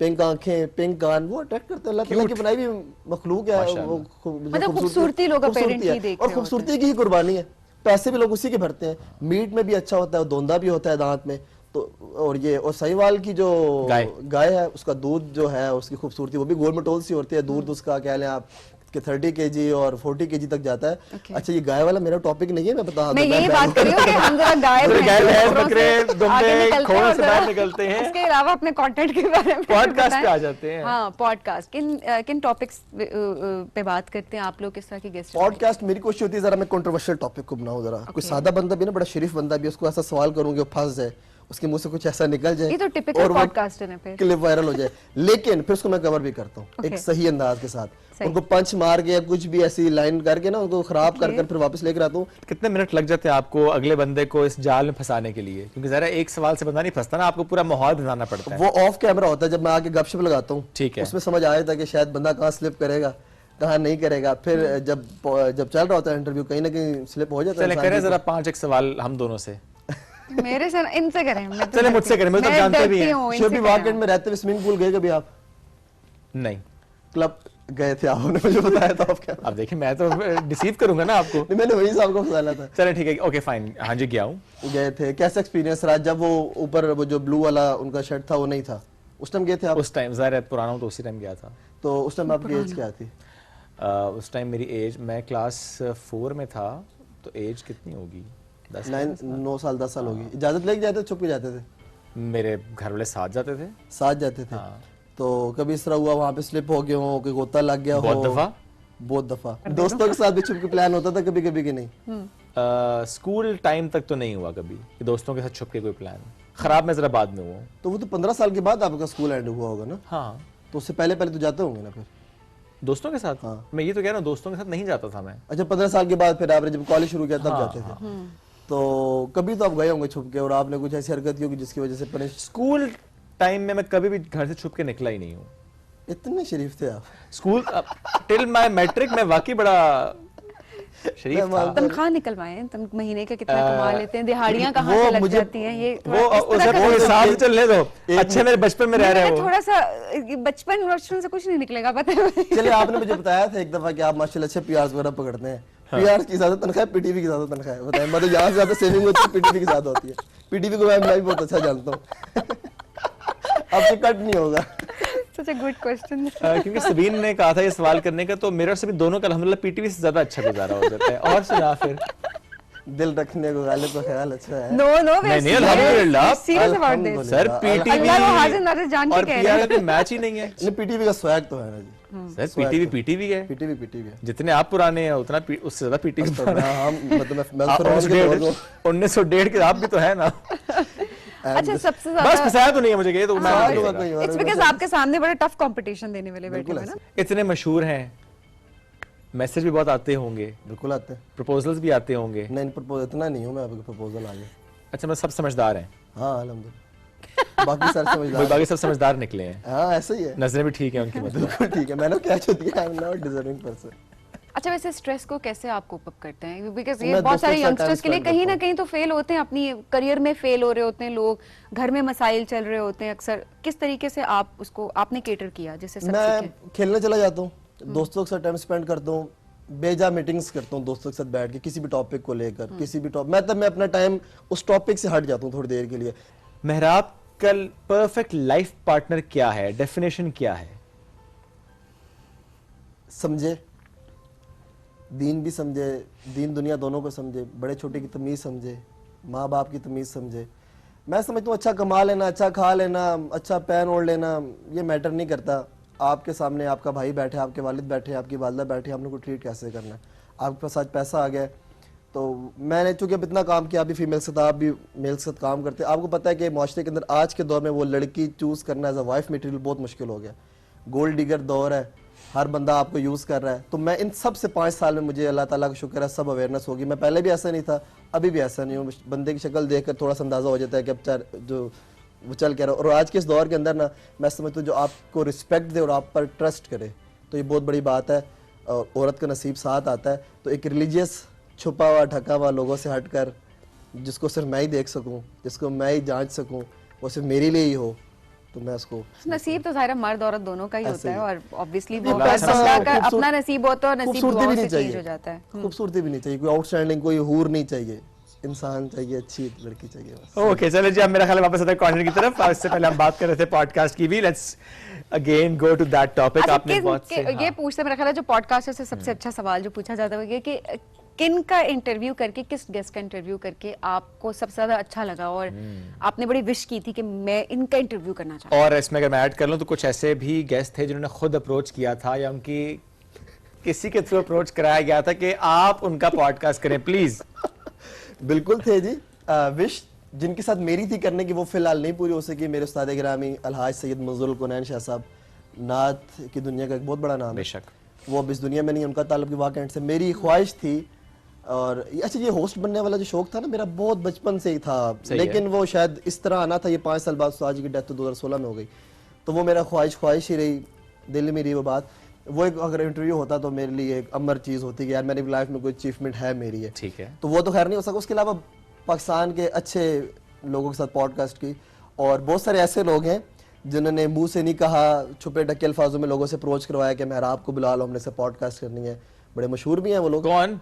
pink आंखें, पिंक कान, वो अट्रैक्ट करते हैं। अल्लाह ताला की बनाई भी मखलूक है, वो मतलब खूबसूरती लोग अपेरेंटली देख और खूबसूरती की ही कुर्बानी है। पैसे भी लोग उसी के भरते हैं। मीट में भी अच्छा होता है, धोंधा भी होता है दांत में, तो और ये और साहिवाल की जो गाय है उसका दूध जो है, उसकी खूबसूरती वो भी गोल मटोल सी होती है। दूध उसका कह लें आप कि 30 kg और 40 kg तक जाता है। अच्छा, ये गाय वाला मेरा टॉपिक नहीं है, मैं बता मैं यही बात कर रही हूँ कि हम जरा गाय बकरे दुम्बे खोल से बाहर निकलते हैं, उसके अलावा अपने कंटेंट के बारे में पॉडकास्ट पे आ जाते हैं। हाँ, पॉडकास्ट किन टॉपिक्स पे बात करते हैं आप लोग, किस तरह की गेस्ट? पॉडकास्ट मेरी कोशिश होती है जरा मैं कंट्रोवर्शियल टॉपिक को बनाऊं, जरा कोई सादा बंदा भी ना, बड़ा शरीफ बंदा भी, उसको ऐसा सवाल करूंगा फंस जाए, उसके मुंह से कुछ ऐसा निकल जाए, ये तो टिपिकल पॉडकास्टर है, फिर क्लिप वायरल हो जाए, लेकिन फिर उसको मैं कवर भी करता हूँ एक सही अंदाज के साथ। उनको पंच मार के या कुछ भी ऐसी लाइन करके ना उनको खराब कर फिर वापस लेकर आता हूँ। कितने मिनट लग जाते हैं आपको अगले बंदे को इस जाल में फंसाने के लिए? क्योंकि जरा एक सवाल से बंदा नहीं फंसता ना, आपको पूरा माहौल बनाना पड़ता है। वो ऑफ कैमरा होता है, जब मैं आके गपशप लगाता हूँ, ठीक है, उसमें समझ आया था कि शायद बंदा कहाँ स्लिप करेगा, कहाँ नहीं करेगा। फिर जब चल रहा होता है इंटरव्यू, कहीं ना कहीं स्लिप हो जाता है। चले करें जरा 5-1 सवाल हम दोनों से। मेरे से इनसे करें, मैं चले मुझसे करें, मैं तो जानते भी हैं। शोभी वाकई में रहते हुए स्विमिंग पूल गए कभी आप? नहीं। क्लब गए थे आपने मुझे बताया था आप? क्या अब देखिए मैं तो डिसीव करूंगा ना आपको। नहीं, मैंने वही साहब को फंसाया था। चले ठीक है, ओके फाइन। हाँ जी, गया हूँ। गए थे, कैसा एक्सपीरियंस रहा जब वो ऊपर वो जो ब्लू वाला उनका शर्ट था वो नहीं था? उस टाइम गए थे आप? उस टाइम ज़ाहिर है पुराना हूँ तो उसी टाइम गया था। तो उस टाइम आपकी एज क्या थी? उस टाइम मेरी एज, मैं क्लास 4 में था, तो एज कितनी होगी? 9 साल 10 साल होगी। इजाजत लेके जाते थे, छुप के जाते थे? मेरे घर वाले साथ जाते थे। साथ जाते थे? हाँ। तो कभी इस तरह हुआ वहाँ पे स्लिप हो गए हो, कोई गोता लग गया हो? बहुत दफा। दोस्तों के साथ भी छुप के प्लान होता था कभी कभी कि नहीं? स्कूल टाइम तक तो नहीं हुआ कभी कि दोस्तों के साथ छुप के कोई प्लान। खराब मैं जरा बाद में हुआ। तो वो तो 15 साल के बाद आपका स्कूल एंड हुआ होगा ना? हाँ। तो उससे पहले तो जाते होंगे ना फिर दोस्तों के साथ? हाँ। मैं ये तो कह रहा हूँ दोस्तों के साथ नहीं जाता था मैं। अच्छा, 15 साल के बाद फिर आपने जब कॉलेज शुरू किया तब जाते थे? तो कभी तो आप गए होंगे छुप के और आपने कुछ ऐसी हरकत की होगी जिसकी वजह से पनिश? स्कूल टाइम में मैं कभी भी घर से छुप के निकला ही नहीं हूँ। इतने शरीफ थे आप? स्कूल टिल माय मैट्रिक में वाकई बड़ा शरीफ था। तनख्वाह निकलवाएं, तुम महीने का कितना कमा लेते हैं, दिहाड़ियां कहाँ से लग जाती हैं, ये वो हिसाब चलने दो। अच्छे मेरे बचपन में रह रहे हो। थोड़ा सा बचपन से कुछ नहीं निकलेगा, पता है। चलिए, आपने मुझे बताया था एक दफा कि आप माशाल्लाह अच्छे पीआरस वगैरह पकड़ते हैं। पीआर की ज्यादा तनख्वाह है, पीटीवी की ज्यादा तनख्वाह है? बताएं, मतलब यहाँ से ज्यादा सेविंग होती है, पीटीवी की ज्यादा होती है? पीटीवी को मैं भी बहुत अच्छा जानता हूँ। आपसे कट नहीं होगा। Such a good question. क्योंकि सबीन ने कहा था ये सवाल करने का, तो मेरा से भी दोनों का अल्हम्दुलिल्लाह पीटीवी से ज्यादा अच्छा गुजारा हो जाता है। और सुना फिर दिल रखने को गालिब का ख्याल अच्छा है। No, नहीं अल्हम्दुलिल्लाह serious about this. Sir PTV जान के कह रहे हैं, मैच ही नहीं है। नहीं, पीटीवी का स्वैग तो है ना जी। सर पीटीवी है। पीटीवी है। जितने आप पुराने हैं उतना उससे ज्यादा पीटीवी पुराना है। हम मतलब मैं 1901 के आप भी तो है ना। अच्छा, सबसे ज्यादा बस फंसाया तो नहीं है मुझे ये तो मैं इट्स बिकॉज़ आपके सामने बड़ा टफ कंपटीशन देने वाले बैठे हैं ना। इतने मशहूर हैं, मैसेज भी बहुत आते होंगे। बिल्कुल आते हैं। प्रपोजल्स भी आते होंगे। नहीं, प्रपोजल इतना नहीं हूं मैं, आपके प्रपोजल आ गए। अच्छा, मैं सब समझदार हैं? हाँ अल्हम्दुलिल्लाह, बाकी सारे समझदार। बाकी सब समझदार निकले हैं। हाँ ऐसा ही है, नजरें भी ठीक है उनकी। बिल्कुल ठीक है। मैंने क्या होती है, I am not deserving person. अच्छा, वैसे स्ट्रेस को कैसे आप कोप अप करते हैं? बिकॉज़ ये बहुत सारे यंगस्टर्स के लिए कहीं ना कहीं तो फेल होते हैं, अपनी करियर में फेल हो रहे होते हैं लोग, घर में मसाइल चल रहे होते हैं अक्सर। किस तरीके से आप उसको आपने केटर किया जिससे सब मैं खेलने चला जाता हूँ, दोस्तों के साथ टाइम स्पेंड करता हूँ, बेजा मीटिंग्स करता हूँ दोस्तों के साथ बैठ के, किसी भी टॉपिक को लेकर, किसी भी टॉपिक मैं अपना टाइम उस टॉपिक से हट जाता हूँ थोड़ी देर के लिए। मेहराब, कल परफेक्ट लाइफ पार्टनर क्या है, डेफिनेशन क्या है? समझे, दीन भी समझे, दीन दुनिया दोनों को समझे, बड़े छोटे की तमीज़ समझे, माँ बाप की तमीज़ समझे। मैं समझता हूँ अच्छा कमा लेना, अच्छा खा लेना, अच्छा पहन ओढ़ लेना, ये मैटर नहीं करता। आपके सामने आपका भाई बैठे, आपके वालिद बैठे, आपकी वालदा बैठे, हम लोग को ट्रीट कैसे करना है। आपके पास आज पैसा आ गया तो मैंने चूंकि अब इतना काम किया, अभी फीमेल के साथ, आप भी मेल के साथ काम करते हैं, आपको पता है कि माशरे के अंदर आज के दौर में वो लड़की चूज करना एज अ वाइफ मटेरियल बहुत मुश्किल हो गया। गोल्ड डिगर दौर है, हर बंदा आपको यूज कर रहा है। तो मैं इन सब से 5 साल में मुझे अल्लाह ताला का शुक्र है सब अवेयरनेस होगी। मैं पहले भी ऐसा नहीं था, अभी भी ऐसा नहीं हूँ। बंदे की शक्ल देखकर थोड़ा सा अंदाजा हो जाता है कि अब जो वो चल कह रहा है। और आज के इस दौर के अंदर ना मैं समझता हूँ जो आपको रिस्पेक्ट दे और आप पर ट्रस्ट करे तो ये बहुत बड़ी बात है। औरत का नसीब साथ आता है। तो एक रिलीजियस छुपा हुआ ढका हुआ लोगों से हटकर, जिसको सिर्फ मैं ही देख सकूं, जिसको मैं ही जांच सकूं, वो सिर्फ मेरे लिए ही हो, तो मैं उसको नसीब तो सारा मर्द औरत दोनों का ही होता है और ऑब्वियसली वो पैसा, बंदा का अपना नसीब होता है और नसीब दुआओं से चेंज हो जाता है। खूबसूरती भी नहीं चाहिए, कोई आउटस्टैंडिंग कोई हूर नहीं चाहिए, इंसान चाहिए, अच्छी लड़की चाहिए बस। ओके चलो जी, अब मेरा ख्याल है वापस आते हैं कॉर्नर की तरफ। इससे पहले हम बात कर रहे थे पॉडकास्ट की भी। Let's again go to that topic. आपने बहुत से ये पूछते, मेरा ख्याल है जो पॉडकास्टर से सबसे अच्छा सवाल जो पूछा जाता है कि किन का इंटरव्यू करके, किस गेस्ट का इंटरव्यू करके आपको सबसे ज्यादा अच्छा लगा और आपने बड़ी विश की थी कि मैं इनका इंटरव्यू करना चाहता हूं। और इसमें अगर मैं ऐड कर लूं तो कुछ ऐसे भी गेस्ट थे जिन्होंने खुद अप्रोच किया था या उनकी किसी के थ्रू अप्रोच कराया गया था कि आप उनका पॉडकास्ट करें प्लीज। बिल्कुल थे जी। विश जिनके साथ मेरी थी करने की वो फिलहाल नहीं पूरी हो सकी। मेरे उस्ताद गिरामी अलहाज सैयद मंजूरुल कुनैन शाह साहब, नात की दुनिया का एक बहुत बड़ा नाम है, बेशक वो अब इस दुनिया में नहीं, उनका ताल्लुक वाक़ एंड से। मेरी ख्वाहिश थी और अच्छा ये होस्ट बनने वाला जो शौक था ना मेरा बहुत बचपन से ही था, लेकिन वो शायद इस तरह आना था। ये 5 साल बाद उस्ताद जी की डेथ तो 2016 में हो गई, तो वो मेरा ख्वाहिश ही रही, दिल में रही वो बात। वो एक अगर इंटरव्यू होता तो मेरे लिए एक अमर चीज़ होती कि यार मेरी लाइफ में कोई अचीवमेंट है मेरी है, ठीक है। तो वो तो खैर नहीं हो सका। उसके अलावा पाकिस्तान के अच्छे लोगों के साथ पॉडकास्ट की, और बहुत सारे ऐसे लोग हैं जिन्होंने मुंह से नहीं कहा, छुपे ढके अल्फाजों में लोगों से अप्रोच करवाया कि मेहराब को बुला लो, हमने से पॉडकास्ट करनी है। बड़े मशहूर भी हैं वो लोग। कौन?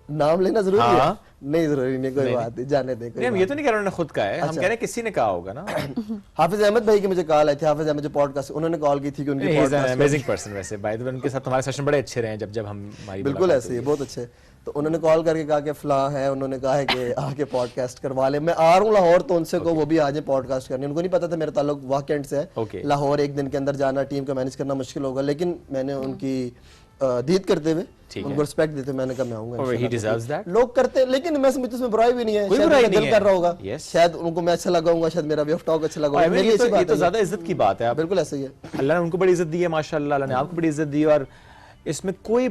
नाम लेना जरूरी है? नहीं जरूरी नहीं, कोई बात नहीं, जाने दे। नहीं, हम ये तो नहीं कह रहे उन्होंने खुद का है, हम कह रहे हैं किसी ने कहा होगा ना। हाफिज अहमद भाई की मुझे कॉल आई थी, हाफिज अहमद जो पॉडकास्ट उन्होंने कॉल की थी कि उनकी पॉडकास्ट अमेजिंग पर्सन वैसे बाय द वे, उनके साथ हमारे सेशन बड़े अच्छे रहे जब हमारी बिल्कुल ऐसे ही बहुत अच्छे। तो उन्होंने कॉल करके कहा कि फलां है, उन्होंने कहा है कि आके पॉडकास्ट करवा ले। मैं आ रहा हूँ लाहौर, तो उनसे को वो भी आ जाए पॉडकास्ट करने। उनको नहीं पता था मेरा ताल्लुक वाक़ से है। लाहौर एक दिन के अंदर जाना, टीम का मैनेज करना मुश्किल होगा, लेकिन मैंने उनकी दीद करते हुए उनको रिस्पेक्ट देते मैंने कहा मैं आऊंगा। लोग करते हैं, लेकिन मैं समझता हूं इसमें बुराई भी नहीं है। शायद दिल कर रहा होगा, शायद उनको मैं अच्छा लगा होगा, शायद मेरा वे ऑफ टॉक अच्छा लगा होगा। मेरी अच्छी बात है, ये तो ज्यादा इज्जत की बात है। बिल्कुल ऐसा ही है। अल्लाह ने उनको बड़ी इज्जत दी है माशाल्लाह, अल्लाह ने आपको बड़ी इज्जत दी, और इसमें कोई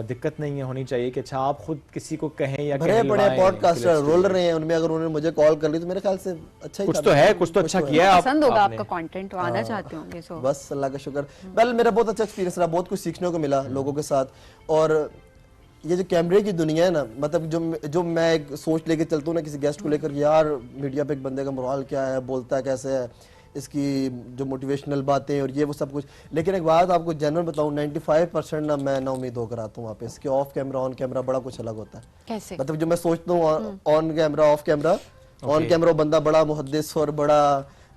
दिक्कत नहीं होनी चाहिए कि अच्छा आप खुद किसी को कहें या बड़े बड़े पॉडकास्टर रोल रहे हैं, उनमें अगर उन्होंने मुझे कॉल कर ली तो मेरे ख्याल से अच्छा ही कुछ तो है, कुछ तो अच्छा किया है। पसंद होगा आपका कंटेंट, आना चाहते होंगे। सो बस अल्लाह का शुक्र। वेल मेरा बहुत अच्छा एक्सपीरियंस रहा, बहुत कुछ सीखने को मिला लोगों के साथ। और ये जो कैमरे की दुनिया है ना, मतलब जो मैं एक सोच लेके चलता हूँ ना किसी गेस्ट को लेकर, यार मीडिया पे एक बंदे का मोराल क्या है, बोलता है कैसे है, इसकी जो मोटिवेशनल बातें और ये वो सब कुछ। लेकिन एक बात आपको जनरल बताऊं, 95% ना मैं ना उम्मीद होकर आता हूँ वहाँ पे। इसके ऑफ कैमरा ऑन कैमरा बड़ा कुछ अलग होता है। कैसे? मतलब जो मैं सोचता हूँ on camera off camera, on camera बंदा बड़ा मुहद्दिस और बड़ा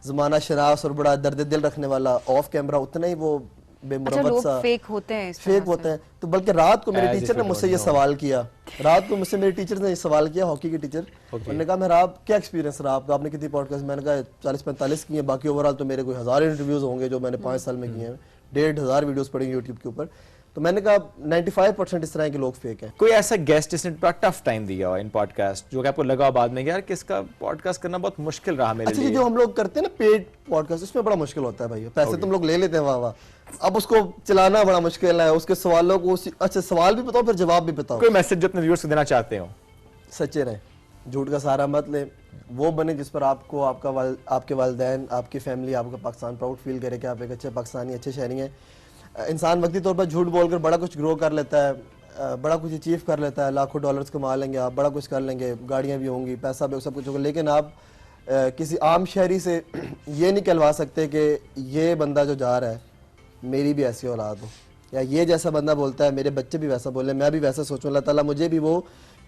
ज़माना शरास और बड़ा दर्द दिल रखने वाला, ऑफ कैमरा उतना ही वो बेमुरवत सा फेक होते हैं, फेक होते हैं। तो बल्कि रात को मेरे टीचर ने मुझसे ये सवाल किया, रात को मुझसे मेरे टीचर ने ये सवाल किया, हॉकी के टीचर। उन्होंने कहा मेहराब क्या एक्सपीरियंस रहा आपका, आपने कितनी पॉडकास्ट? मैंने कहा 40-45 की है, बाकी ओवरऑल तो मेरे कोई 1000 इंटरव्यूज होंगे जो मैंने 5 साल में किए हैं, 1500 वीडियोस पड़ी यूट्यूब के ऊपर। तो मैंने कहा 95% इस तरह के लोग फेक हैं। कोई ऐसा गेस्ट जिसने बड़ा टफ टाइम दिया हो इन पॉडकास्ट, जो कि आपको लगा बाद में यार किसका पॉडकास्ट करना बहुत मुश्किल रहा मेरे लिए? अच्छा, जो हम लोग करते हैं ना पेड पॉडकास्ट, उसमें बड़ा मुश्किल होता है भाई। पैसे तुम लोग ले लेते हैं, वाह वाह, अब उसको चलाना बड़ा मुश्किल है, उसके सवालों को अच्छा सवाल भी बताओ फिर जवाब भी बताओ। कोई मैसेज जो अपने व्यूअर्स को देना चाहते हो? सच्चे रहें, झूठ का सहारा मत लें, वो बने जिस पर आपको आपके वालिदैन, आपकी फैमिली, आपका पाकिस्तान प्राउड फील करे कि आप एक अच्छे पाकिस्तानी, अच्छे शहरी हैं। इंसान वक्ती तौर पर झूठ बोलकर बड़ा कुछ ग्रो कर लेता है, बड़ा कुछ अचीव कर लेता है, लाखों डॉलर्स कमा लेंगे आप, बड़ा कुछ कर लेंगे, गाड़ियाँ भी होंगी, पैसा भी, सब कुछ होगा, लेकिन आप किसी आम शहरी से ये नहीं कहलवा सकते कि ये बंदा जो जा रहा है मेरी भी ऐसी औलाद हो, या ये जैसा बंदा बोलता है मेरे बच्चे भी वैसा बोले, मैं भी वैसा सोचूं, अल्लाह ताला मुझे भी वो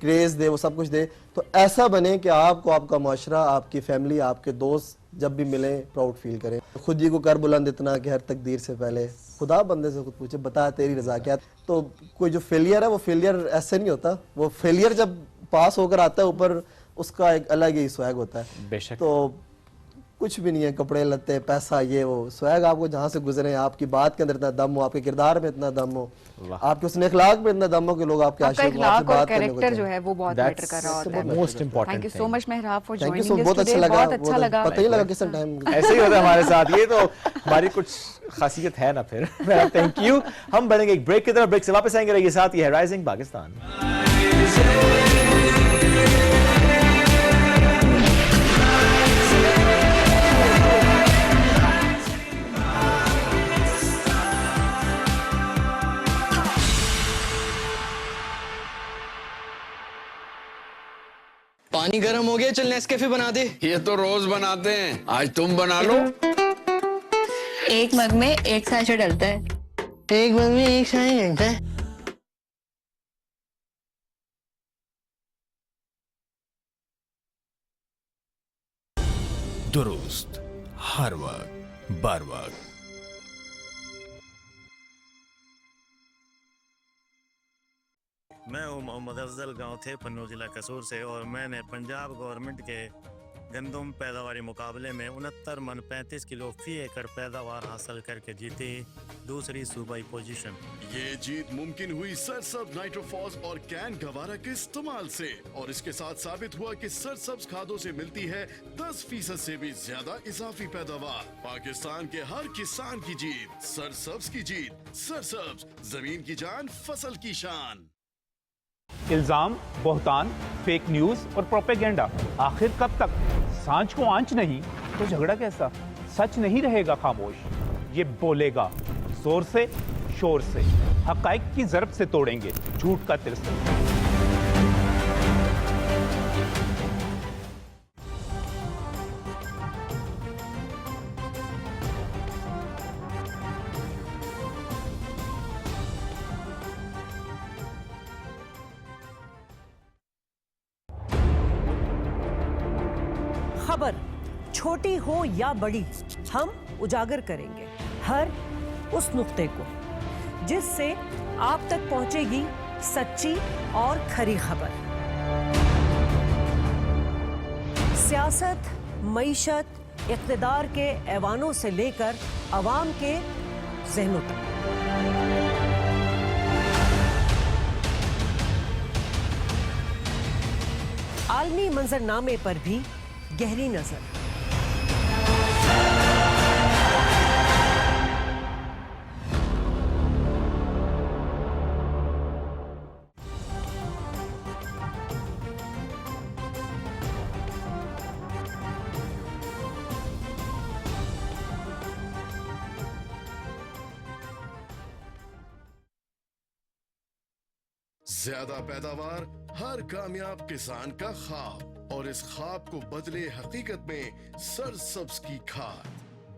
क्रेज़ दे, वो सब कुछ दे। तो ऐसा बने कि आपको आपका माशरा, आपकी फैमिली, आपके दोस्त जब भी मिलें प्राउड फील करें। खुद ही को कर बुलंद इतना कि हर तकदीर से पहले खुदा बंदे से खुद पूछे बता तेरी रज़ा क्या। तो कोई जो फेलियर है वो फेलियर ऐसे नहीं होता, वो फेलियर जब पास होकर आता है ऊपर, उसका एक अलग ही स्वैग होता है। बेशक। तो कुछ भी नहीं है, कपड़े लत्ते पैसा ये वो। स्वैग आपको जहाँ से गुजरे, आपकी बात के अंदर इतना दम हो, आपके किरदार में इतना दम हो, आपके उसने अखलाक में इतना दम हो कि लोग आपके आशिक हो, आपसे बात करने को कैरेक्टर जो है वो बहुत मैटर कर रहा होता है। Most important. Thank you so much Mehrab for thank you joining so, बहुत अच्छा लगा, बहुत अच्छा लगा। पता ही लगा किस टाइम ऐसे ही होता है हमारे साथ, ये तो हमारी कुछ खासियत है ना फिर। Thank you. हम बढ़ेंगे एक ब्रेक की तरफ, ब्रेक से वापस आएंगे। रहिए साथ, ये है राइजिंग पाकिस्तान। पानी गर्म हो गया, चल नेस्कैफे बना दे। ये तो रोज बनाते हैं, आज तुम बना लो। एक मग में एक सैशे डलता है। एक मग में एक शाही डलता है। दुरुस्त, हर वक्त, बर वक्त। मैं हूं मोहम्मद अफजल, गांव थे पन्नू जिला कसूर से, और मैंने पंजाब गवर्नमेंट के गंदम पैदावारी मुकाबले में 69 मन 35 किलो फी एकड़ पैदावार हासिल करके जीती दूसरी सूबाई पोजीशन। ये जीत मुमकिन हुई सरसब्ज नाइट्रोफॉस और कैन गवारा के इस्तेमाल से, और इसके साथ साबित हुआ कि सरसब्ज खादों से मिलती है 10% से भी ज्यादा इजाफी पैदावार। पाकिस्तान के हर किसान की जीत, सरसब्ज की जीत। सरसब्ज, जमीन की जान, फसल की शान। इल्जाम, बहतान, फेक न्यूज और प्रोपेगेंडा, आखिर कब तक? सांझ को आंच नहीं तो झगड़ा कैसा? सच नहीं रहेगा खामोश, ये बोलेगा जोर से, शोर से। हकाइक की जरब से तोड़ेंगे झूठ का तिरस्म। खबर छोटी हो या बड़ी, हम उजागर करेंगे हर उस नुक्ते को जिससे आप तक पहुंचेगी सच्ची और खरी खबर। सियासत, मईशत, इक़्तिदार के ऐवानों से लेकर अवाम के ज़हनों तक। आलमी मंजरनामे पर भी गहरी नजर। ज्यादा पैदावार हर कामयाब किसान का ख्वाब, और इस ख्वाब को बदले हकीकत में सरसब्ज की खाद।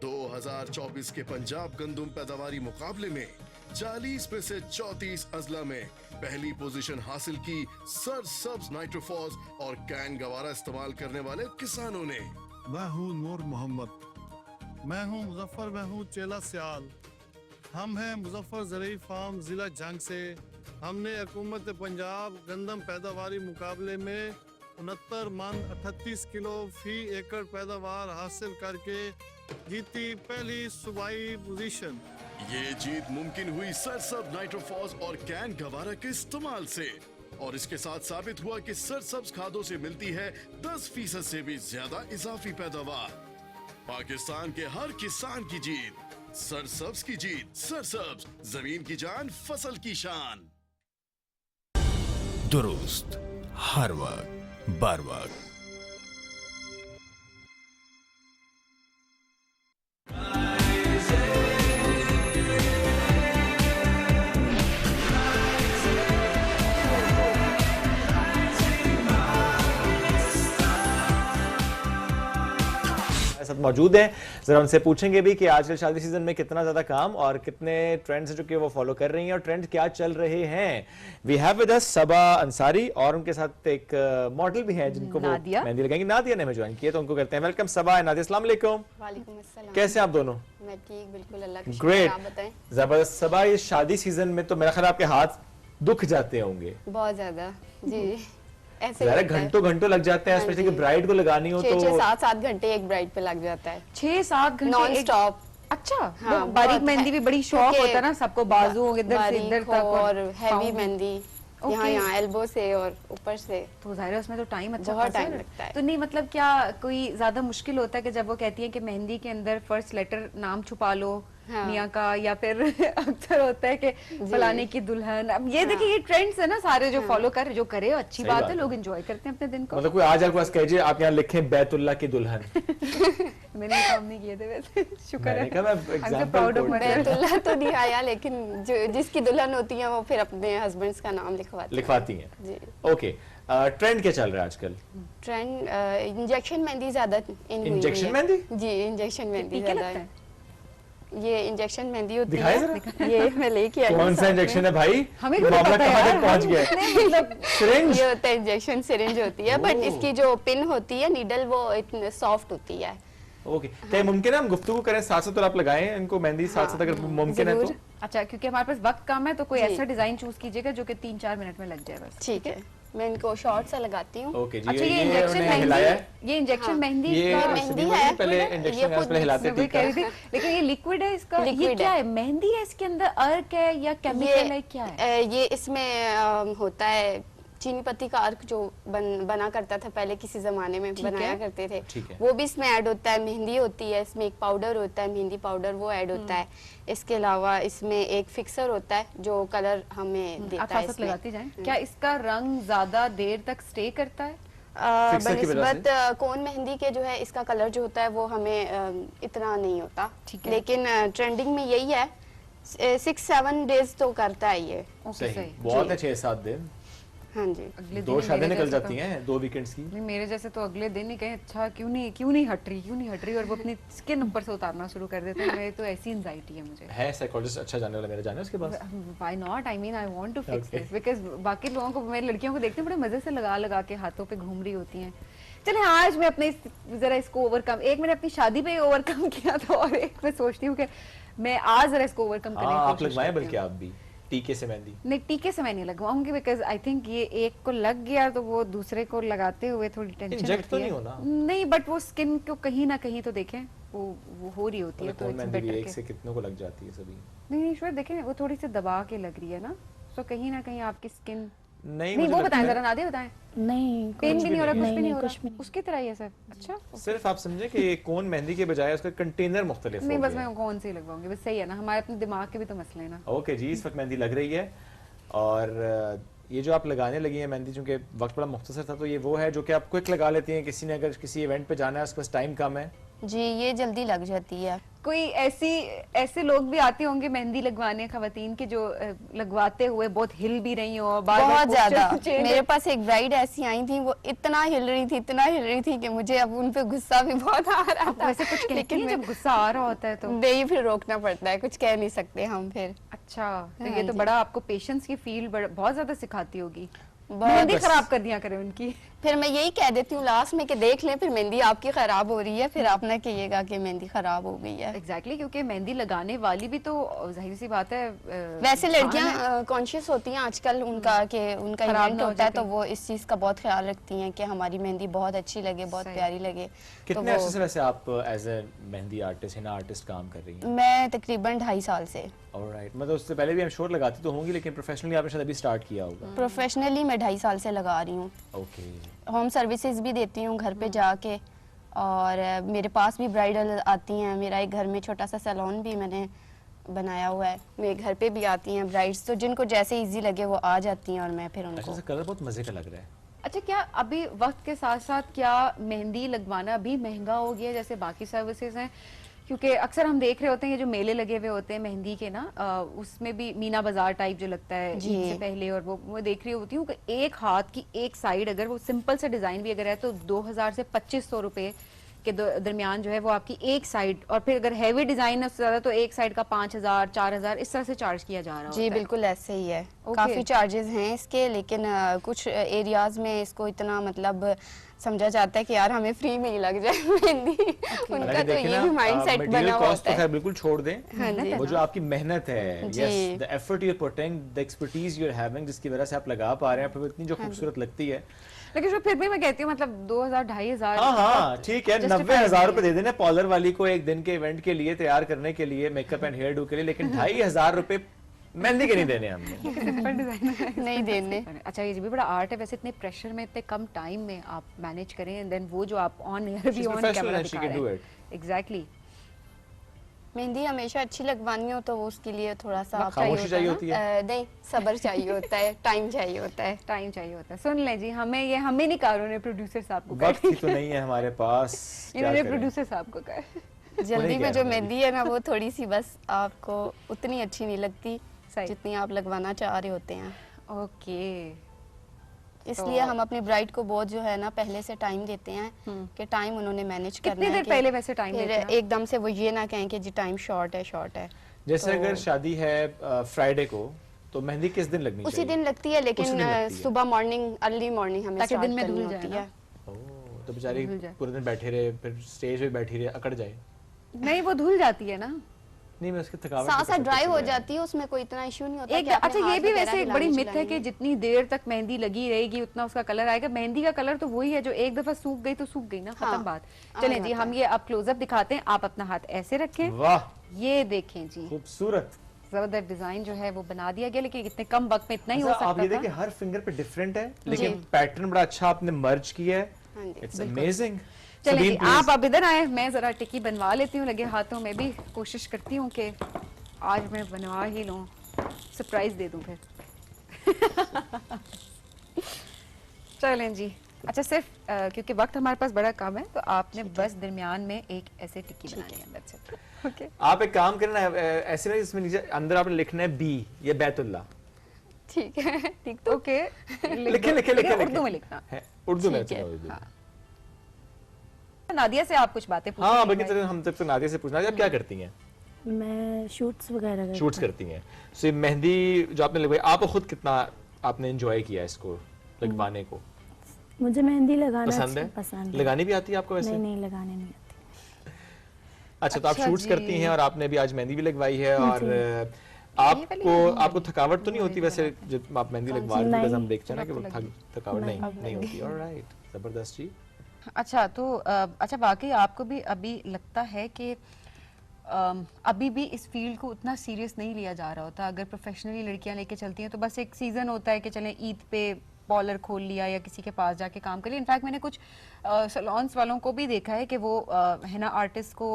2024 के पंजाब गंदम पैदावारी मुकाबले में 40 में से 34 अजला में पहली पोजीशन हासिल की सरसब्ज नाइट्रोफॉस और कैन गवारा इस्तेमाल करने वाले किसानों ने। मैं हूँ नूर मोहम्मद, मैं हूँ मुजफ्फर, मैं हूँ चेला सियाल। हम हैं मुजफ्फर ज़रई फार्म जिला जंग से। हमने हुकूमत पंजाब गंदम पैदावारी मुकाबले में 69 मन 38 किलो फी एकड़ पैदावार हासिल करके जीती पहली सूबाई पोजीशन। ये जीत मुमकिन हुई सरसब्ज नाइट्रोफॉस और कैन गवारा के इस्तेमाल से, और इसके साथ साबित हुआ कि सरसब्ज खादों से मिलती है 10% से भी ज्यादा इजाफी पैदावार। पाकिस्तान के हर किसान की जीत, सरसब्ज की जीत। सरसब्ज, जमीन की जान, फसल की शान। दुरुस्त, हर वक्त, बर वक्त। साथ मौजूद हैं, जरा उनसे पूछेंगे भी कि आजकल शादी सीजन में कितना ज्यादा काम और कितने ट्रेंड्स जो कि वो फॉलो कर रही हैं और ट्रेंड क्या चल रहे हैं। वी हैव विद अस सबा अंसारी, और उनके साथ एक मॉडल भी हैं जिनको वो मेहंदी लगाएंगे। नादिया ने हमें ज्वाइन किया, तो उनको करते हैं वेलकम। सबा, नादिया, अस्सलाम वालेकुम। वालेकुम अस्सलाम। कैसे आप दोनों? मैं ठीक, बिल्कुल, अल्लाह का शुक्र। ग्रेट, आप बताएं। जबरदस्त। सबा, इस शादी सीजन में तो मेरा ख्याल आपके हाथ दुख जाते होंगे बहुत ज्यादा जी। ऐसे ज़रा होता है। घंटों घंटों लग जाते हैं, हाँ स्पेशली जी। कि ब्राइड को लगानी हो तो 6-7 घंटे एक ब्राइड पे लग जाता है। 6-7 घंटे नॉन एक- स्टॉप। अच्छा, हाँ, बारीक बहुत मेहंदी भी बड़ी शौक क्योंकि होता है ना सबको, बाजू इधर से इधर बारीक तक और हैवी पाँव भी। मेहंदी यहाँ यहाँ एल्बो से और ऊपर से, तो जाहिर है उसमें तो टाइम अच्छा बहुत खासा टाइम है। लगता है। तो नहीं मतलब क्या कोई ज्यादा मुश्किल होता है कि जब वो कहती है कि मेहंदी के अंदर फर्स्ट लेटर नाम छुपा लो हाँ। मियाँ का, या फिर अक्सर होता है कि फलाने की दुल्हन, अब ये देखिए ये ट्रेंड्स है ना सारे जो फॉलो कर जो करे अच्छी सही बात बात है, है। लोग एंजॉय करते हैं अपने दिन को। मतलब कोई आज आपके पास कहिए आप यहाँ लिखें बैतुल्ला की दुल्हन, मैंने ये काम नहीं किए थे वैसे, शुक्र है। मैंने कहा मैं I'm so example proud of myself. Baitullah तो नहीं आया, लेकिन जो जिसकी दुल्हन होती है वो फिर अपने हस्बैंड्स का नाम लिखवाती हैं। जी। ओके, ट्रेंड क्या चल रहा है आजकल? ट्रेंड इंजेक्शन मेहंदी ज्यादा इन हुई इंजेक्शन है। मेहंदी? जी, इंजेक्शन मेहंदी टीके ज्यादा लगता है। ये इंजेक्शन मेहंदी होती दिखाए है। ये मैं लेके आई हूँ कौन सा साथ इंजेक्शन में। है भाई? हमें भी मामला पता है कहाँ यार, तक पहुंच हम गया? इतने मतलब सिरिंज? ये होता है इंजेक्शन सिरिंज होती है, बट ओह। इसकी जो पिन होती है नीडल वो इतनी सॉफ्ट होती है। ओके, क्या मुमकिन है हम गुफ्तगू करें साथ साथ, और आप लगाएं इनको मेहंदी साथ साथ अगर मुमकिन है तो? जरूर। अच्छा, क्योंकि हमारे पास वक्त कम है तो कोई जी। ऐसा डिजाइन चूज कीजिएगा जो कि 3-4 मिनट में लग जाए बस। ठीक है, मैं इनको शॉर्ट सा लगाती हूँ। ओके जी, अच्छा, ये इंजेक्शन उन्होंने हिलाया है। मेहंदी, ये इंजेक्शन हाँ। मेहंदी ये का मेहंदी सभी है, पहले ये इंजेक्शन खुद पहले हिलाते मैं वही थे कह रही थी, लेकिन ये लिक्विड है इसका, ये लिक्विड क्या है। है? मेहंदी है इसके अंदर, अर्क है या केमिकल है, क्या है? ये इसमें होता है चीनी पत्ती का अर्क जो बना करता था पहले किसी जमाने में, बनाया करते थे, ठीक है। वो भी इसमें ऐड होता है। मेहंदी होती है इसमें, एक पाउडर होता है मेहंदी पाउडर, वो ऐड होता है। इसके अलावा इसमें एक फिक्सर होता है जो कलर हमें देता आप है साथ इसमें। लगाती जाएं। क्या इसका रंग ज्यादा देर तक स्टे करता है? फिक्सर की वजह से? बनिस्बत कोन मेहंदी के जो है इसका कलर जो होता है वो हमें इतना नहीं होता, ठीक है। लेकिन ट्रेंडिंग में यही है, 6-7 डेज तो करता है ये। सही, बहुत है 6-7 दिन। हाँ जी। अगले दो दिन शादी मेरे निकल जैसे जाती हैं 2 वीकेंड्स की। नहीं, मेरे जैसे तो अगले दिन ही कहें अच्छा क्यों नहीं हट रही, और वो अपनी स्किन ऊपर से उतारना शुरू कर देते हैं। मेरी तो ऐसी एंजाइटी है मुझे। है साइकोलॉजिस्ट अच्छा जानने वाला मेरा जाने उसके पास? Why not, I mean I want to fix Okay. This, because बाकी लोगों को, मेरी लड़कियों को देखते हैं बड़े मजे से लगा के हाथों पे घूम रही होती हैं। चले आज मैं अपने जरा इसको ओवरकम, एक मैंने अपनी शादी पे ओवरकम किया था और एक मैं सोचती हूँ कि मैं आज जरा इसको ओवरकम करने की आप कोशिश लगवाएं करती बल्कि हूँ। आप भी टीके से मेहंदी। नहीं, टीके से मैं नहीं लगवाऊंगी, बिकॉज आई थिंक ये एक को लग गया तो वो दूसरे को लगाते हुए थोड़ी टेंशन इंजेक्ट तो होती नहीं है। होना? नहीं, बट वो स्किन को कहीं ना कहीं तो देखें वो हो रही होती है, तो कौन इट्स मेहंदी भी बेटर एक के से कितनों को लग जाती है सभी? नहीं ईश्वर देखें वो थोड़ी सी दबा के लग रही है ना, तो कहीं ना कहीं आपकी स्किन नहीं, नहीं मुझे वो लगता बताएं है- जरा, नादिया बताएं। नहीं, पेन भी नहीं हो रहा, कुछ नहीं, भी नहीं हो कुछ रहा, उसकी तरह ही है सर। अच्छा, सिर्फ आप समझे कि कौन मेहंदी के बजाय उसका कंटेनर मुख्तलिफ नहीं हो बस गया। मैं कौन सी लगवाऊंगी, बस सही है ना, हमारे अपने दिमाग के भी तो मसले हैं ना। ओके जी, इस वक्त मेहंदी लग रही है और ये जो आप लगाने लगी है मेहंदी, चूंकि वक्त बड़ा मुख्तसर था तो ये वो है जो कि आप क्विक लगा लेती हैं, किसी ने अगर किसी इवेंट पे जाना है उसके पास टाइम कम है? जी, ये जल्दी लग जाती है। कोई ऐसे लोग भी आते होंगे मेहंदी लगवाने, खवातीन के जो लगवाते हुए बहुत हिल भी रही हो, बहुत ज्यादा। मेरे पास एक ब्राइड ऐसी आई थी, वो इतना हिल रही थी कि मुझे अब उन पे गुस्सा भी बहुत आ रहा था। वैसे कुछ कहती हैं जब गुस्सा आ रहा होता है तो? नहीं, फिर रोकना पड़ता है, कुछ कह नहीं सकते हम फिर। अच्छा, तो हाँ ये तो जी। बड़ा आपको पेशेंस की फील बहुत ज्यादा सिखाती होगी। बहुत। मेहंदी खराब कर दिया करे उनकी। फिर मैं यही कह देती हूँ लास्ट में कि देख लें, फिर मेहंदी आपकी खराब हो रही है, फिर आप ना कहिएगा कि मेहंदी खराब हो गई है। एग्जैक्टली, क्योंकि मेहंदी लगाने वाली भी तो जाहिर सी बात है वैसे लड़कियां कॉन्शियस होती हैं आजकल उनका कि उनका खराब इवेंट ना हो होता है जाए तो वो इस चीज का बहुत ख्याल रखती हैं कि हमारी मेहंदी बहुत अच्छी लगे, बहुत प्यारी लगे। कितने अरसे से वैसे आप as a mehndi artist, henna artist काम कर रही हैं? मैं तकरीबन 2.5 साल से। ऑलराइट, मतलब उससे पहले भी हम श्योर लगाती तो होंगी, लेकिन प्रोफेशनली आपने शायद अभी स्टार्ट किया होगा। प्रोफेशनली मैं 2.5 साल से लगा रही हूँ। ओके। होम सर्विसेज भी देती हूँ घर पे जाके, और मेरे पास भी ब्राइडल आती हैं। मेरा एक घर में छोटा सा सैलून भी मैंने बनाया हुआ है, मेरे घर पे भी आती हैं ब्राइड्स, तो जिनको जैसे इजी लगे वो आ जाती हैं और मैं फिर उनको। अच्छा, कलर बहुत मजे का लग रहा है। अच्छा, क्या अभी वक्त के साथ साथ क्या मेहंदी लगवाना भी महंगा हो गया जैसे बाकी सर्विसेज हैं? क्योंकि अक्सर हम देख रहे होते हैं ये जो मेले लगे हुए होते हैं मेहंदी के ना, उसमें भी मीना बाजार टाइप जो लगता है जी। ईद से पहले, और वो देख रही होती हूँ कि एक हाथ की एक साइड अगर वो सिंपल सा डिजाइन भी अगर है तो 2000 से 2500 रुपए के दरमियान जो है वो आपकी एक साइड, और फिर अगर हैवी डिजाइन है उससे ज्यादा तो एक साइड का 5000 4000 इस तरह से चार्ज किया जा रहा होता जी है। बिल्कुल ऐसे ही है। Okay. काफी चार्जेस हैं इसके, लेकिन कुछ एरियाज में इसको इतना मतलब समझा जाता है कि यार हमें फ्री में ही लग जाए मेहंदी। उनका तो ये भी माइंडसेट बना हुआ होता है। बिल्कुल छोड़ दें, हाँ जी। वो जो आपकी मेहनत है, yes, the effort you are putting, the expertise you are having, जिसकी वजह से आप लगा पा रहे हैं, फिर इतनी जो खूबसूरत लगती है। लेकिन जो फिर भी मैं कहती हूँ मतलब 2000-2500 हाँ ठीक है, 90,000 रुपए दे देने पॉलर वाली को एक दिन के इवेंट के लिए तैयार करने के लिए, मेकअप एंड हेयर डू के लिए, लेकिन 2,500 रुपए मेहंदी के नहीं देने हमने। नहीं देने। अच्छा ये भी बड़ा आर्ट है वैसे, इतने प्रेशर में इतने कम टाइम में आप मैनेज करें एंड देन वो जो आप ऑन एयर भी ऑन कैमरा दिखा रहे हैं। एग्जैक्टली। मेहंदी हमेशा अच्छी लगवानी हो तो वो उसके लिए थोड़ा सा खामोशी चाहिए होती है। नहीं, सब्र चाहिए होता है, टाइम चाहिए होता है। टाइम चाहिए होता है। सुन ले जी, हमें नहीं कहा उन्होंने, प्रोड्यूसर साहब को वक्त ही तो नहीं है हमारे पास, इन्होंने प्रोड्यूसर साहब को कहा। जल्दी में जो मेहंदी है ना वो थोड़ी सी बस आपको उतनी अच्छी नहीं लगती जितनी आप लगवाना चाह रहे होते हैं। ओके। इसलिए हम अपनी ब्राइड को बहुत जो है ना पहले से टाइम देते हैं कि टाइम उन्होंने मैनेज करना है। कितनी देर पहले वैसे टाइम देते हैं? एकदम से वो ये ना कहें कि जी टाइम शॉर्ट है। जैसे अगर शादी है फ्राइडे को तो मेहंदी किस दिन लगनी चाहिए? उसी दिन लगती है, लेकिन सुबह मॉर्निंग, अर्ली मॉर्निंग हमें ताकि दिन में करनी धुल होती जाए है। तो बेचारी पूरे दिन बैठे रहे, फिर स्टेज पे बैठी रहे, अकड़ जाए। नहीं वो धुल जाती है ना। नहीं मैं उसकी थकावट साथ ड्राई हो जाती है, उसमें कोई इतना इशू नहीं होता। अच्छा ये भी वैसे एक बड़ी मिथ है कि जितनी देर तक मेहंदी लगी रहेगी उतना उसका कलर आएगा। मेहंदी का कलर तो वही है जो एक दफा सूख गई तो सूख गई ना, खत्म बात। चलें जी, हम ये अब क्लोजअप दिखाते हैं। आप अपना हाथ ऐसे रखें। वाह, ये देखें जी, खूबसूरत जबरदस्त डिजाइन जो है वो बना दिया गया, लेकिन इतने कम वक्त में इतना ही हो सकता था। आप ये देखिए हर फिंगर पे डिफरेंट है, लेकिन पैटर्न बड़ा अच्छा आपने मर्ज किया है। It's amazing. चलें जी, आप अब इधर आए, मैं जरा टिक्की बनवा लेती हूँ लगे हाथों में भी। कोशिश करती हूँ कि आज मैं बनवा ही लूँ, सरप्राइज दे दूँ फिर। चलें जी। अच्छा सिर्फ क्योंकि वक्त हमारे पास बड़ा कम है तो आपने बस दरमियान में एक ऐसे टिक्की बनानी है। बस ओके। आप एक काम करना है, ऐसे में इसमें नीचे अंदर आपने लिखना है बी, ये बैतुल्ला। ठीक है, ठीक तो ओके। लिखे उर्दू में लिखना है। उर्दू में। नादिया से आप कुछ बातें पूछें। हाँ बल्कि हम तक तो नादिया से पूछना है, आप क्या करती हैं? मैं शूट्स वगैरह शूट्स करती हैं। सो मेहंदी जो आपने लगवाई, आप खुद कितना आपने एंजॉय किया इसको लगवाने को? मुझे मेहंदी लगाना पसंद है। लगानी भी आती है आपको वैसे? नहीं लगाने नहीं आती। अच्छा तो आप शूट्स करती हैं और आपने भी आज मेहंदी भी लगवाई है, और आपको थकावट तो नहीं होती वैसे जब आप मेहंदी लगवा रही हैं? हम देखते हैं ना कि वो थकावट नहीं होती। ऑलराइट, जबरदस्त जी। अच्छा तो अच्छा वाकई आपको भी अभी लगता है कि अभी भी इस फील्ड को उतना सीरियस नहीं लिया जा रहा होता? अगर प्रोफेशनली लड़कियां लेके चलती हैं तो बस एक सीजन होता है कि चलें ईद पे पॉलर खोल लिया या किसी के पास जाके काम कर लिया। इनफैक्ट मैंने कुछ सैलून्स वालों को भी देखा है कि वो हेना आर्टिस्ट को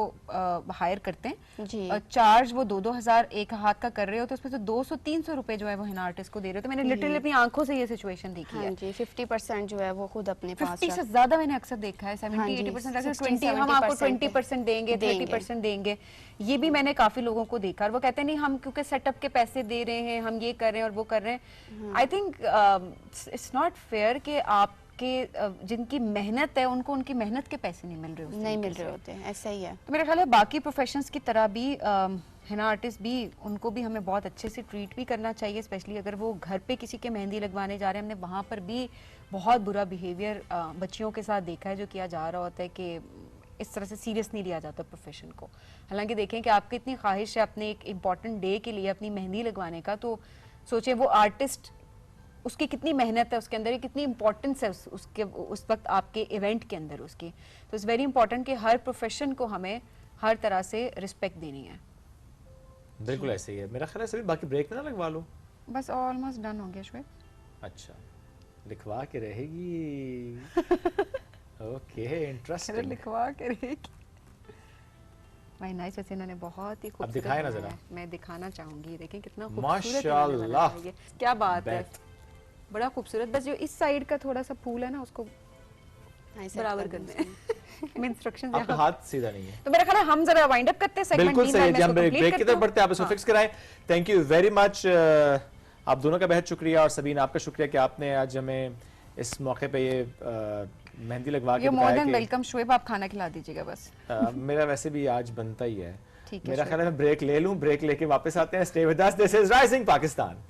हायर करते हैं जी। चार्ज वो 2-2 हज़ार एक हाथ का कर रहे हो तो उसमें से 200-300 रुपए जो है वो हेना आर्टिस्ट को दे रहे हो। तो मैंने लिटरली अपनी आंखों से ये सिचुएशन देखी है। जी 50% जो है वो खुद अपने पास 50 से ज्यादा मैंने अक्सर देखा है। 70-80% 20 हम आपको 20% देंगे, 30% देंगे। ये भी मैंने काफी लोगों को देखा और वो कहते हैं नहीं हम क्योंकि सेटअप के पैसे दे रहे हैं, हम ये कर रहे हैं और वो कर रहे हैं। I think it's not fair कि आपके जिनकी मेहनत है उनको उनकी मेहनत के पैसे नहीं मिल रहे होते। नहीं मिल रहे होते, ऐसा ही है। तो मेरा ख्याल है बाकी प्रोफेशंस की तरह भी हेना आर्टिस्ट भी, उनको भी हमें बहुत अच्छे से ट्रीट भी करना चाहिए, स्पेशली अगर वो घर पे किसी के मेहंदी लगवाने जा रहे हैं। हमने वहाँ पर भी बहुत बुरा बिहेवियर बच्चियों के साथ देखा है जो किया जा रहा होता है कि इस तरह से सीरियस नहीं लिया जाता प्रोफेशन को। हालांकि देखें कि आपकी इतनी ख्वाहिश है अपने एक इम्पॉर्टेंट डे के लिए अपनी मेहंदी लगवाने का, तो सोचें वो आर्टिस्ट उसकी कितनी मेहनत है उसके अंदर, कितनी इंपॉर्टेंस है उसके उस वक्त आपके इवेंट के अंदर उसकी। तो इट्स वेरी इंपॉर्टेंट कि हर प्रोफेशन को हमें हर तरह से रिस्पेक्ट देनी है। बिल्कुल ऐसे ही है। मेरा ख्याल है सभी बाकी ब्रेक ना लगवा लो। बस ऑलमोस्ट डन हो गया शुएब। अच्छा लिखवा के रहेगी। Okay interesting. लिखवा के रहेगी। भाई नाइस। वैसे इन्होंने बहुत ही खूबसूरत अब दिखाएं ना जरा। मैं दिखाना चाहूंगी, देखें कितना खूबसूरत माशाल्लाह। क्या बात है, बड़ा खूबसूरत। बस जो इस साइड का थोड़ा सा फूल है ना उसको बराबर करना है। इंस्ट्रक्शंस आपका हाथ सीधा नहीं है। तो मेरा ख्याल है हम जरा वाइंड अप करते हैं सेगमेंट। बिल्कुल सही है, हम ब्रेक की तरफ बढ़ते हैं। आप इसको फिक्स कराएं। Thank you very much. आप दोनों का बेहद शुक्रिया और सबीन आपका शुक्रिया कि आपने आज हमें इस मौके पे ये मेहंदी लगवा के मोर देन वेलकम। शुएब आप खाना खिला दीजिएगा बस। मेरा वैसे भी आज बनता ही है। ठीक है, मेरा ख्याल है मैं ब्रेक ले लूं, ब्रेक लेके वापस आते हैं। Stay with us, this is rising Pakistan.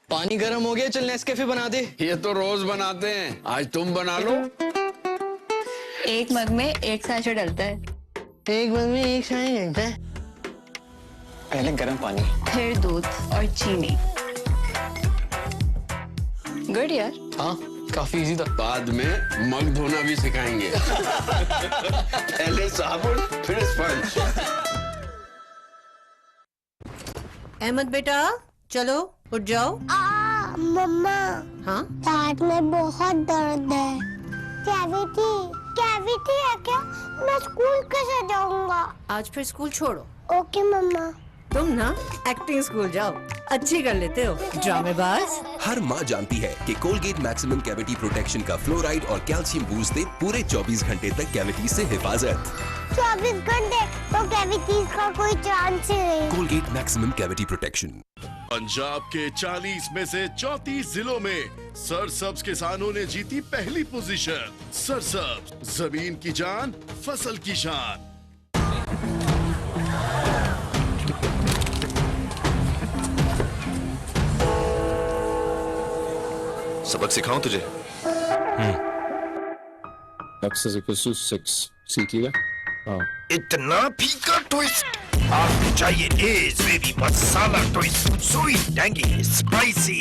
पानी पानी गर्म हो गया, चल नेस्कैफे बना दे। ये तो रोज बनाते हैं, आज तुम बना लो। एक मग में एक सैशे डलता है। एक मग में एक सैशे डलता है। पहले गर्म पानी, फिर दूध और चीनी। गुड यार। हाँ काफी इजी था। बाद में मग धोना भी सिखाएंगे। पहले साबुन फिर स्पंज। अहमद बेटा चलो उठ जाओ। मम्मा, हाँ पेट में बहुत दर्द है। कैविटी, कैविटी है क्या? मैं स्कूल कैसे जाऊंगा? आज फिर स्कूल छोड़ो। ओके मम्मा। तुम ना एक्टिंग स्कूल जाओ, अच्छी कर लेते हो ड्रामेबाज। हर माँ जानती है कि कोलगेट मैक्सिमम कैविटी प्रोटेक्शन का फ्लोराइड और कैल्शियम बूस्ट दे पूरे 24 घंटे तक कैविटी से हिफाजत। 24 घंटे तो कैविटीज का कोई चांस ही नहीं। Colgate maximum cavity protection. Punjab के 40 में से 34 जिलों में सरसब्ज किसानों ने जीती पहली पोजीशन। सरसब्ज, जमीन की जान, फसल की शान। सबक सिखाऊं तुझे? X is equals to 6. सीखिएगा? हाँ। इतना फीका ट्विस्ट आपको चाहिए एज बेबी मसाला ट्विस्ट, स्वीट टैंगी स्पाइसी,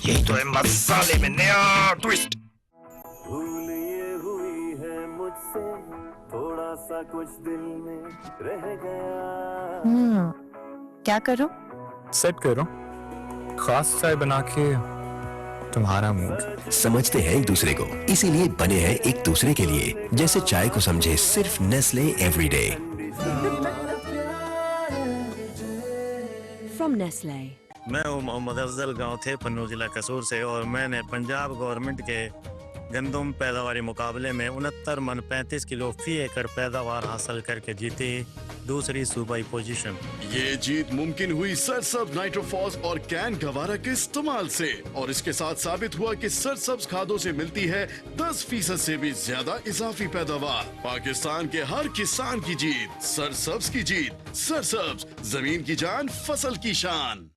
यही तो है मसाले में नया ट्विस्ट। भूल ये हुई है मुझसे, थोड़ा सा कुछ दिल में रह गया। क्या करो? सेट करो, खास चाय बना के तुम्हारा मूड। समझते हैं एक दूसरे को, इसीलिए बने हैं एक दूसरे के लिए। जैसे चाय को समझे सिर्फ नेस्ले एवरीडे। From Nestle. मैं हूँ मोहम्मद अफजल, गांव थे पन्नू जिला कसूर से, और मैंने पंजाब गवर्नमेंट के गंदम पैदावारी मुकाबले में 69 मन 35 किलो फी एकड़ पैदावार हासिल करके जीती दूसरी सूबाई पोजीशन। ये जीत मुमकिन हुई सरसब्ज नाइट्रोफॉस और कैन गवारा के इस्तेमाल से, और इसके साथ साबित हुआ कि सरसब्ज खादों से मिलती है 10% से भी ज्यादा इजाफी पैदावार। पाकिस्तान के हर किसान की जीत, सरसब्ज की जीत। सरसब्ज, जमीन की जान, फसल की शान।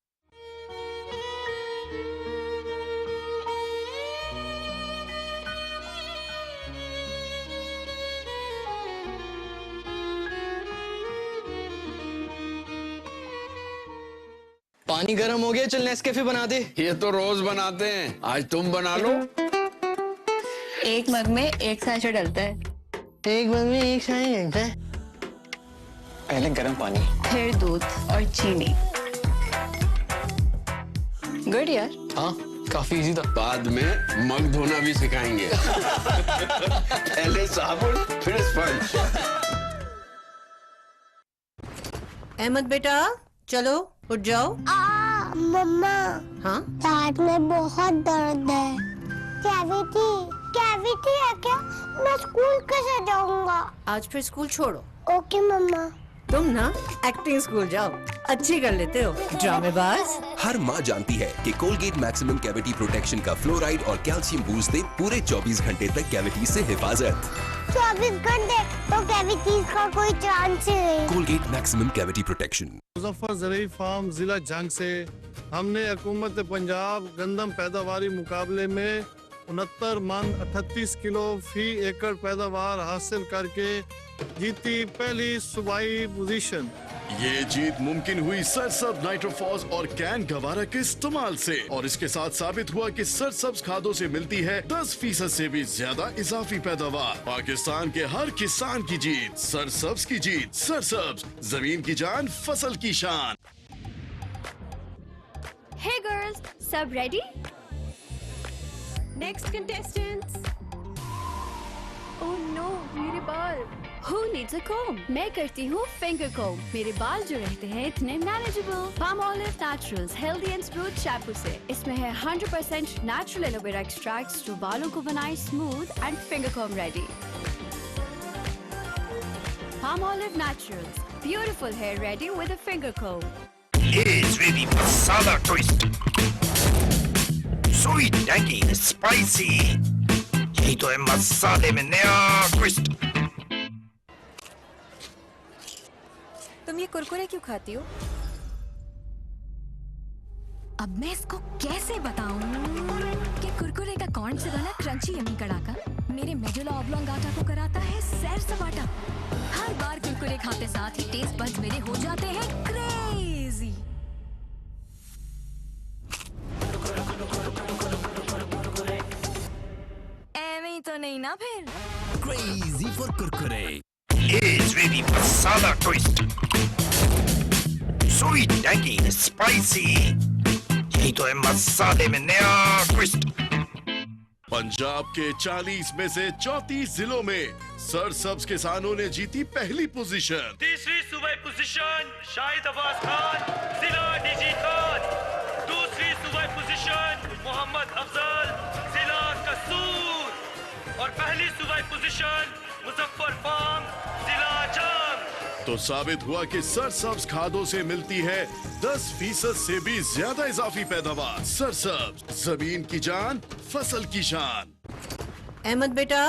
पानी गर्म हो गया, चल नेस्कैफे बना दे। ये तो रोज बनाते हैं, आज तुम बना लो। एक मग में एक सैशे डलता है। एक मग में एक सैशे डलता है। पहले गर्म पानी, फिर दूध और चीनी। गुड यार। हाँ काफी इजी था। बाद में मग धोना भी सिखाएंगे। पहले साबुन फिर स्पंज। अहमद बेटा चलो उठ जाओ। मम्मा, हाँ पेट में बहुत दर्द है। कैविटी, कैविटी है क्या? मैं स्कूल कैसे जाऊंगा? आज फिर स्कूल छोड़ो। ओके मम्मा। तुम ना एक्टिंग स्कूल जाओ, अच्छी कर लेते हो ड्रामेबाज। हर माँ जानती है कि कोलगेट मैक्सिमम कैविटी प्रोटेक्शन का फ्लोराइड और कैल्शियम बूस्ट दे पूरे 24 घंटे तक कैविटी से हिफाजत। 24 घंटे तो कैविटीज का कोई चांस ही नहीं। Colgate maximum cavity protection. Muzaffar ज़रई फार्म जिला जंग से हमने हुकूमत पंजाब गंदम पैदावारी मुकाबले में 69 मन 38 किलो फी एकड़ पैदावार हासिल करके जीती पहली सूबाई पोजीशन। ये जीत मुमकिन हुई सरसब्ज नाइट्रोफॉस और कैन गवारा के इस्तेमाल से, और इसके साथ साबित हुआ कि सरसब्ज खादों से मिलती है 10% से भी ज्यादा इजाफी पैदावार। पाकिस्तान के हर किसान की जीत, सरसब्ज की जीत। सरसब्ज, जमीन की जान, फसल की शान। Hey girls, सब ready? Next contestants. Oh no, मेरे बाल। Who needs a comb? मैं करती हूँ finger comb। मेरे बाल जो रहते हैं इतने manageable। Palmolive Naturals Healthy and Smooth shampoo से। इसमें है 100% natural aloe vera extracts जो बालों को बनाए smooth and finger comb ready। Palmolive Naturals, beautiful hair ready with a finger comb। Yes, baby, masala twist. Sweet, tangy, spicy. यही तो है मसाले में नया ट्विस्ट। तुम ये कुरकुरे क्यों खाती हो? अब मैं इसको कैसे बताऊं कि कुरकुरे का कॉर्न से बना क्रंची यमी कड़ाका मेरे मेडुला ऑब्लोंगाटा को कराता है सैर सपाटा। हर बार कुरकुरे खाते साथ ही टेस्ट बड्स मेरे हो जाते हैं क्रेजी। एਵੇਂ ही तो नहीं ना फिर। Crazy for Kurkure. It's really masala twist. Sweet, tangy, spicy. यही तो है मसाले में नया ट्विस्ट। पंजाब के 40 में से 34 जिलों में सरसब्ज किसानों ने जीती पहली पोजीशन। तीसरी सूबाई पोजीशन शाहिद अब्बास खान, जिला डीजी खान। दूसरी सूबाई पोजीशन मोहम्मद अफजल, जिला कसूर। और पहली सूबाई पोजीशन मुजफ्फर फार्म, जिला जंग। तो साबित हुआ कि सरसब्ज खादों से मिलती है 10% से भी ज्यादा इजाफी पैदावार। सरसब्ज, जमीन की जान, फसल की शान। अहमद बेटा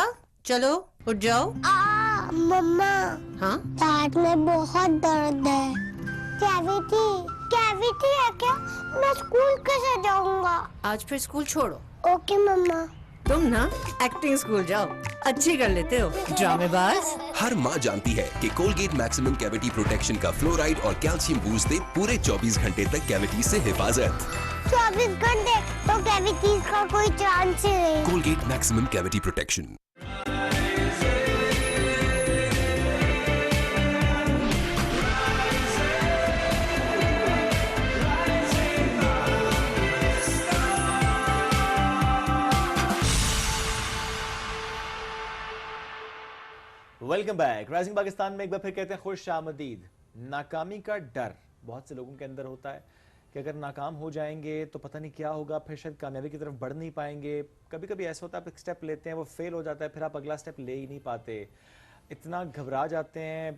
चलो उठ जाओ। मम्मा। हाँ पेट में बहुत दर्द है। कैविटी है क्या? मैं स्कूल कैसे जाऊंगा? आज फिर स्कूल छोड़ो। ओके मम्मा। तुम ना एक्टिंग स्कूल जाओ, अच्छी कर लेते हो ड्रामेबाज। हर माँ जानती है कि कोलगेट मैक्सिमम कैविटी प्रोटेक्शन का फ्लोराइड और कैल्शियम बूस्ट दे पूरे 24 घंटे तक कैविटी से हिफाजत। 24 घंटे तो कैविटीज का कोई चांस ही नहीं। Colgate maximum cavity protection. Welcome back. Rising Pakistan में एक बार फिर कहते हैं खुश आमदीद। नाकामी का डर बहुत से लोगों के अंदर होता है कि अगर नाकाम हो जाएंगे तो पता नहीं क्या होगा, फिर शायद कामयाबी की तरफ बढ़ नहीं पाएंगे। कभी कभी ऐसा होता है आप एक स्टेप लेते हैं, वो फेल हो जाता है, फिर आप अगला स्टेप ले ही नहीं पाते, इतना घबरा जाते हैं,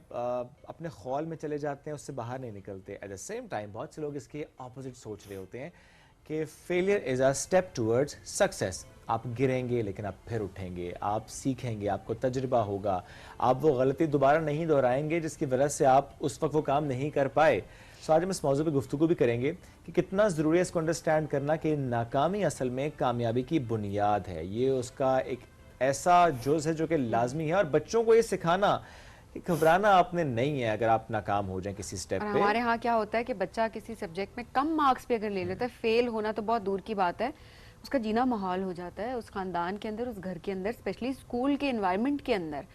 अपने खौल में चले जाते हैं, उससे बाहर नहीं निकलते। एट द सेम टाइम बहुत से लोग इसके ऑपोजिट सोच रहे होते हैं कि failure is a step towards success. आप गिरेंगे लेकिन आप फिर उठेंगे, आप सीखेंगे, आपको तजुर्बा होगा, आप वो गलती दोबारा नहीं दोहराएंगे जिसकी वजह से आप उस वक्त वो काम नहीं कर पाए। सो आज हम इस मौजू पर गुफ्तगू भी करेंगे कि कितना ज़रूरी है इसको अंडरस्टैंड करना कि नाकामी असल में कामयाबी की बुनियाद है। ये उसका एक ऐसा जुज़ है जो कि लाजमी है, और बच्चों को ये सिखाना कि घबराना आपने नहीं है अगर आप नाकाम हो जाएं किसी स्टेप पे। हमारे यहाँ क्या होता है कि बच्चा किसी सब्जेक्ट में कम मार्क्स पे अगर ले लेता है, फेल होना तो बहुत दूर की बात है, उसका जीना माहौल हो जाता है उस खानदान के अंदर, उस घर के अंदर, स्पेशली स्कूल के एनवायरनमेंट के अंदर,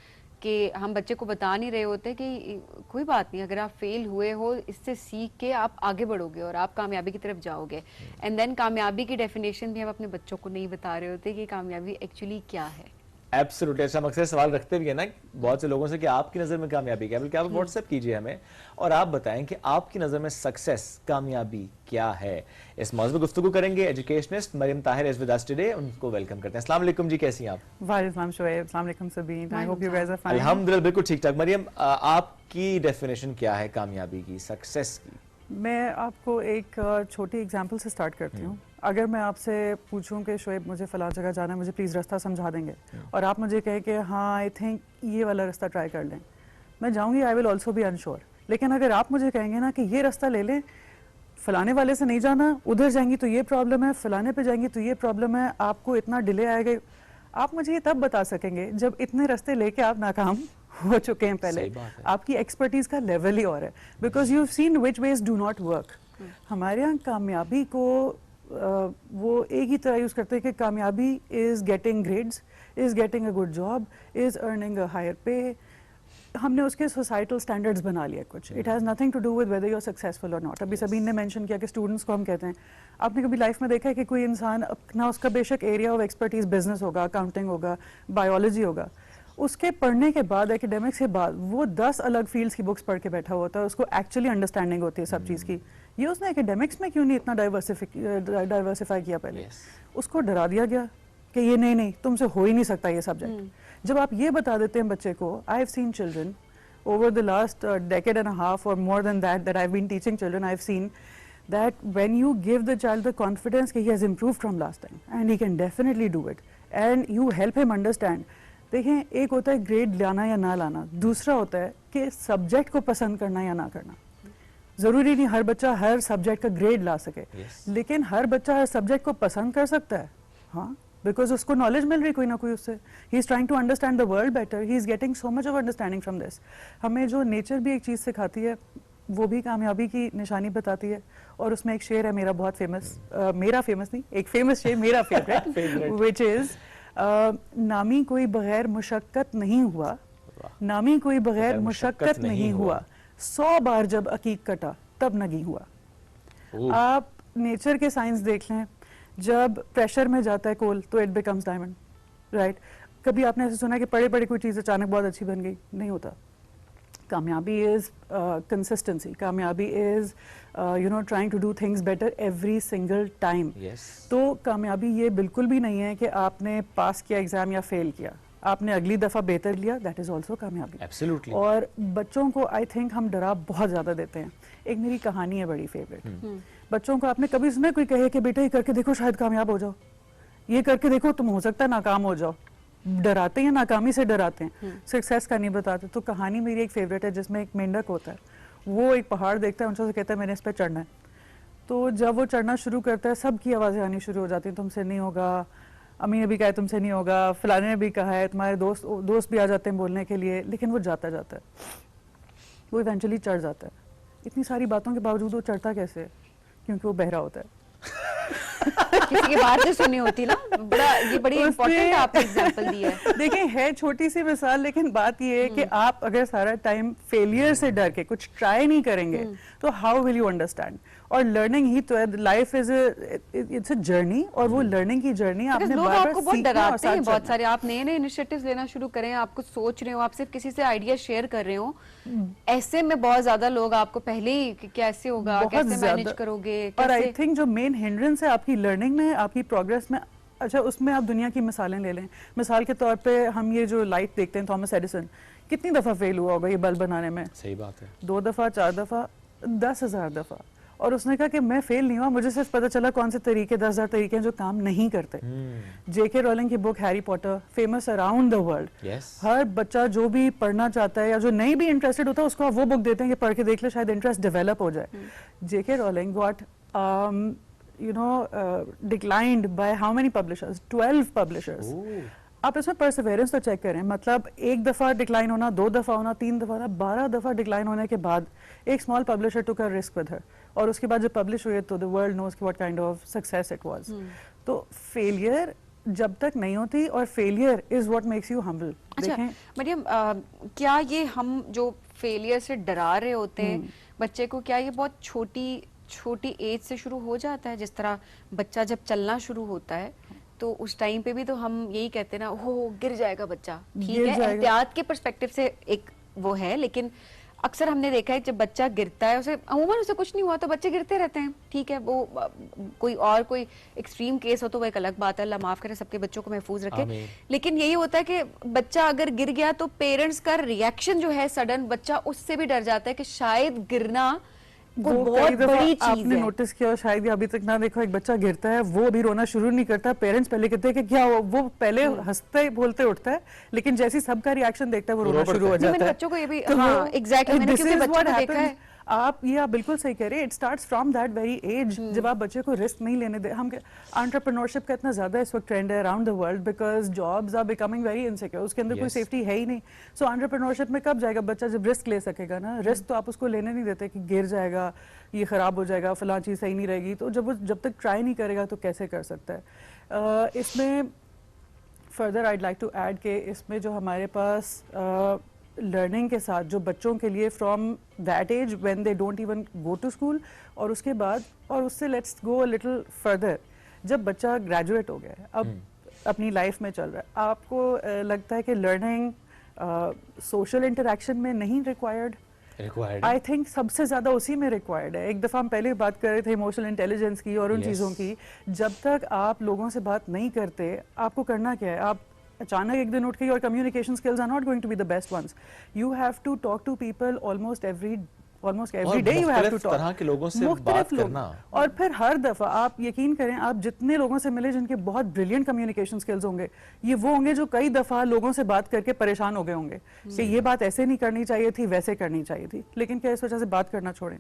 कि हम बच्चे को बता नहीं रहे होते कि कोई बात नहीं, अगर आप फेल हुए हो इससे सीख के आप आगे बढ़ोगे और आप कामयाबी की तरफ जाओगे। एंड देन कामयाबी की डेफिनेशन भी हम अपने बच्चों को नहीं बता रहे होते कि कामयाबी एक्चुअली क्या है। एब्सोल्युटली। अच्छा, हम अक्सर सवाल रखते भी है ना बहुत से लोगों से कि आपकी नज़र में कामयाबी क्या है, बल्कि आप व्हाट्सएप कीजिए हमें और आप बताएं कि आपकी नज़र में सक्सेस, कामयाबी क्या है। इस मौजूद पर गुफ्तगू करेंगे educationist Mariam Tahir is with us today. उनको वेलकम करते हैं। अस्सलाम वालेकुम जी, कैसी हैं आप? वालेकुम शुएब, अस्सलाम वालेकुम Sabeen, I hope you guys are fine. अल्हम्दुलिल्लाह बिल्कुल ठीक ठाक। मरियम, आपकी डेफिनेशन क्या है कामयाबी की, सक्सेस की? मैं आपको एक छोटी एग्जांपल से स्टार्ट करती हूँ। अगर मैं आपसे पूछूं कि शोएब मुझे फ़लाँ जगह जाना है, मुझे प्लीज़ रास्ता समझा देंगे, और आप मुझे कहें कि हाँ आई थिंक ये वाला रास्ता ट्राई कर लें, मैं जाऊँगी, I will also be unsure. लेकिन अगर आप मुझे कहेंगे ना कि ये रास्ता ले लें, फ़लाने वाले से नहीं जाना, उधर जाएंगी तो ये प्रॉब्लम है, फ़लाने पे जाएंगी तो ये प्रॉब्लम है, आपको इतना डिले आएगा, आप मुझे ये तब बता सकेंगे जब इतने रास्ते लेके आप नाकाम हो चुके हैं पहले। आपकी एक्सपर्टीज़ का लेवल ही और है, because you have seen which ways do not work. हमारे यहाँ कामयाबी को वो एक ही तरह यूज़ करते हैं कि कामयाबी is getting grades, is getting a good job, is earning a higher pay. हमने उसके सोसाइटल स्टैंडर्ड्स बना लिया कुछ। It has nothing to do with whether you are successful और नॉट। अभी सबीन ने मेंशन किया कि स्टूडेंट्स को हम कहते हैं, आपने कभी लाइफ में देखा है कि कोई इंसान अपना, उसका बेशक एरिया ऑफ एक्सपर्टीज़ बिजनेस होगा, अकाउंटिंग होगा, बायोलॉजी होगा, उसके पढ़ने के बाद, एकेडमिक्स के बाद, वो 10 अलग फील्ड्स की बुक्स पढ़ के बैठा होता है, उसको एक्चुअली अंडरस्टैंडिंग होती है सब चीज़ की। ये उसने एकेडमिक्स में क्यों नहीं इतना डाइवर्सिफाई किया पहले? उसको डरा दिया गया कि ये नहीं तुमसे हो ही नहीं सकता ये सब्जेक्ट। जब आप ये बता देते हैं बच्चे को, I have seen children over the last decade and a half or more than that I've been teaching children, I've seen that when you give the child the confidence that he has improved from last time and he can definitely do it and you help him understand। देखें, एक होता है grade लाना या ना लाना, दूसरा होता है कि सब्जेक्ट को पसंद करना या ना करना। जरूरी नहीं हर बच्चा हर सब्जेक्ट का ग्रेड ला सके, लेकिन हर बच्चा हर सब्जेक्ट को पसंद कर सकता है, हाँ, बिकॉज उसको नॉलेज मिल रही कोई ना कोई उससे। He is trying to understand the world better, he is getting so much of understanding from this. हमें जो नेचर भी एक चीज़ सिखाती है वो भी कामयाबी की निशानी बताती है। और उसमें एक शेर है मेरा बहुत फेमस, मेरा फेमस नहीं, एक फेमस शेर मेरा फेवरेट, विच इज नामी कोई बगैर मुशक्कत नहीं हुआ, नामी कोई बगैर मुशक्कत नहीं हुआ, 100 बार जब अकीक कटा तब नगी हुआ। आप नेचर के साइंस देख लें, जब प्रेशर में जाता है कोल तो इट बिकम्स डायमंड, राइट। कभी आपने ऐसे सुना कि पढ़े पढ़े कोई चीज़ अचानक बहुत अच्छी बन गई? नहीं होता। कामयाबी इज कंसिस्टेंसी, कामयाबी is trying to do things better every single time. तो कामयाबी ये बिल्कुल भी नहीं है कि आपने पास किया एग्जाम या फेल किया, आपने अगली दफा बेहतर लिया, दैट इज ऑल्सो कामयाबी। Absolutely. और बच्चों को आई थिंक हम डरा बहुत ज्यादा देते हैं। एक मेरी कहानी है बड़ी फेवरेट, बच्चों को आपने कभी सुना कोई कहे कि बेटा ये करके देखो शायद कामयाब हो जाओ, ये करके देखो तुम हो सकता है नाकाम हो जाओ? डराते हैं, नाकामी से डराते हैं, सक्सेस का नहीं बताते। तो कहानी मेरी एक फेवरेट है जिसमें एक मेंढक होता है, वो एक पहाड़ देखता है, उनसे कहता है मैंने इस पर चढ़ना है। तो जब वो चढ़ना शुरू करता है सबकी आवाज़ें आनी शुरू हो जाती हैं, तुमसे नहीं होगा, अम्मी ने भी कहा है तुमसे नहीं होगा, फलाने ने भी कहा है, तुम्हारे दोस्त भी आ जाते हैं बोलने के लिए, लेकिन वो जाता है, वो इवेंचुअली चढ़ जाता है। इतनी सारी बातों के बावजूद वो चढ़ता कैसे है? क्योंकि वो बहरा होता है। किसी की बात नहीं सुनी होती ना, ये बड़ी इंपॉर्टेंट आपने एग्जांपल दी है। देखिए है छोटी सी मिसाल, लेकिन बात ये है कि आप अगर सारा टाइम फेलियर से डर के कुछ ट्राई नहीं करेंगे तो हाउ विल यू अंडरस्टैंड? और लर्निंग ही तो है, life is it's a journey, और वो लर्निंग की जर्नी आपने लोग बार-बार आपको बहुत सीखना और डराते हैं, साथ बहुत चलना। सारे आप नए नए इनिशिएटिव्स लेना शुरू करें, आप कुछ सोच रहे हो, आप सिर्फ किसी से आइडिया शेयर कर रहे हो, ऐसे में बहुत ज्यादा लोग आपको पहले ही कि कैसे होगा, कैसे मैनेज करोगे, और आई कैसे। थिंक जो मेन हिंड्रेंस है आपकी लर्निंग में, आपकी प्रोग्रेस में, अच्छा उसमें आप दुनिया की मिसालें ले लें। मिसाल के तौर पे हम ये जो लाइट देखते हैं, थॉमस एडिसन कितनी दफा फेल हुआ होगा ये बल्ब बनाने में? सही बात है। 2 दफा, 4 दफा, 10,000 दफा। और उसने कहा कि मैं फेल नहीं हुआ, मुझे सिर्फ पता चला कौन से तरीके, 10,000 तरीके हैं जो काम नहीं करते। जेके रोलिंग की book Harry Potter famous around the world. हर बच्चा जो भी पढ़ना चाहता है या जो नहीं भी इंटरेस्टेड होता है उसको आप वो बुक देते हैं कि पढ़ के देख ले, शायद इंटरेस्ट डेवलप हो जाए। JK Rowling got declined by how many publishers? 12 publishers. आप इसमें परसिवेरेंस तो चेक करें, मतलब एक दफा डिक्लाइन होना, 2 दफा होना, 3 दफा होना, 12 दफा डिक्लाइन होने के बाद एक small publisher took a risk with her, और उसके बाद जब पब्लिश हुई तो the world knows what kind of success it was. तो फेलियर जब तक नहीं होती, और failure is what makes you humble. अच्छा मरियम, क्या ये हम जो फेलियर से डरा रहे होते हैं बच्चे को, क्या ये बहुत छोटी एज से शुरू हो जाता है? जिस तरह बच्चा जब चलना शुरू होता है तो उस टाइम पे भी तो हम यही कहते हैं ना, हो गिर जाएगा बच्चा, ठीक है, एहतियात के पर्सपेक्टिव से एक वो है, लेकिन अक्सर हमने देखा है जब बच्चा गिरता है, उसे अमूमन उसे कुछ नहीं हुआ तो बच्चे गिरते रहते हैं, ठीक है, वो कोई एक्सट्रीम केस हो तो वो एक अलग बात है, अल्लाह माफ करे, सबके बच्चों को महफूज रखे। लेकिन यही होता है कि बच्चा अगर गिर गया तो पेरेंट्स का रिएक्शन जो है सडन, बच्चा उससे भी डर जाता है कि शायद गिरना वो बहुत बड़ी चीज आपने नोटिस किया, शायद अभी तक ना देखो, एक बच्चा गिरता है वो अभी रोना शुरू नहीं करता, पेरेंट्स पहले कहते हैं कि क्या वो पहले हंसते बोलते उठता है, लेकिन जैसे सबका रिएक्शन देखता है वो रोना शुरू हो जाता है। बच्चों को ये भी एग्जैक्टली मैंने किसी बच्चे को देखा है। आप बिल्कुल सही कह रहे हैं, it starts from that very age, जब आप बच्चे को रिस्क नहीं लेने दे। हम एंटरप्रेन्योरशिप का इतना ज्यादा इस वक्त ट्रेंड है around the world, because jobs are becoming very insecure, उसके अंदर कोई सेफ्टी है ही नहीं। सो एंटरप्रेन्योरशिप में कब जाएगा बच्चा? जब रिस्क ले सकेगा ना। रिस्क तो आप उसको लेने नहीं देते कि गिर जाएगा, ये खराब हो जाएगा, फलां चीज सही नहीं रहेगी, तो जब तक ट्राई नहीं करेगा तो कैसे कर सकता है? इसमें further I'd like to add के इसमें जो हमारे पास लर्निंग के साथ जो बच्चों के लिए from that age when they don't even go to school, और उसके बाद, और उससे let's go a little further, जब बच्चा ग्रेजुएट हो गया है, अब अपनी लाइफ में चल रहा है, आपको लगता है कि लर्निंग सोशल इंटरेक्शन में नहीं रिक्वायर्ड? आई थिंक सबसे ज्यादा उसी में रिक्वायर्ड है। एक दफा हम पहले बात कर रहे थे इमोशनल इंटेलिजेंस की और उन चीजों की, जब तक आप लोगों से बात नहीं करते, आपको करना क्या है? आप अचानक एक दिन उठ के, your communication skills are not going to be the best once. You have to talk to people almost every day, you have to talk तरह के लोगों से बात करना। और फिर हर दफा आप यकीन करें, आप जितने लोगों से मिले जिनके बहुत ब्रिलियंट कम्युनिकेशन स्किल्स होंगे, ये वो होंगे जो कई दफा लोगों से बात करके परेशान हो गए होंगे कि ये बात ऐसे नहीं करनी चाहिए थी, वैसे करनी चाहिए थी, लेकिन क्या इस वजह से बात करना छोड़ें?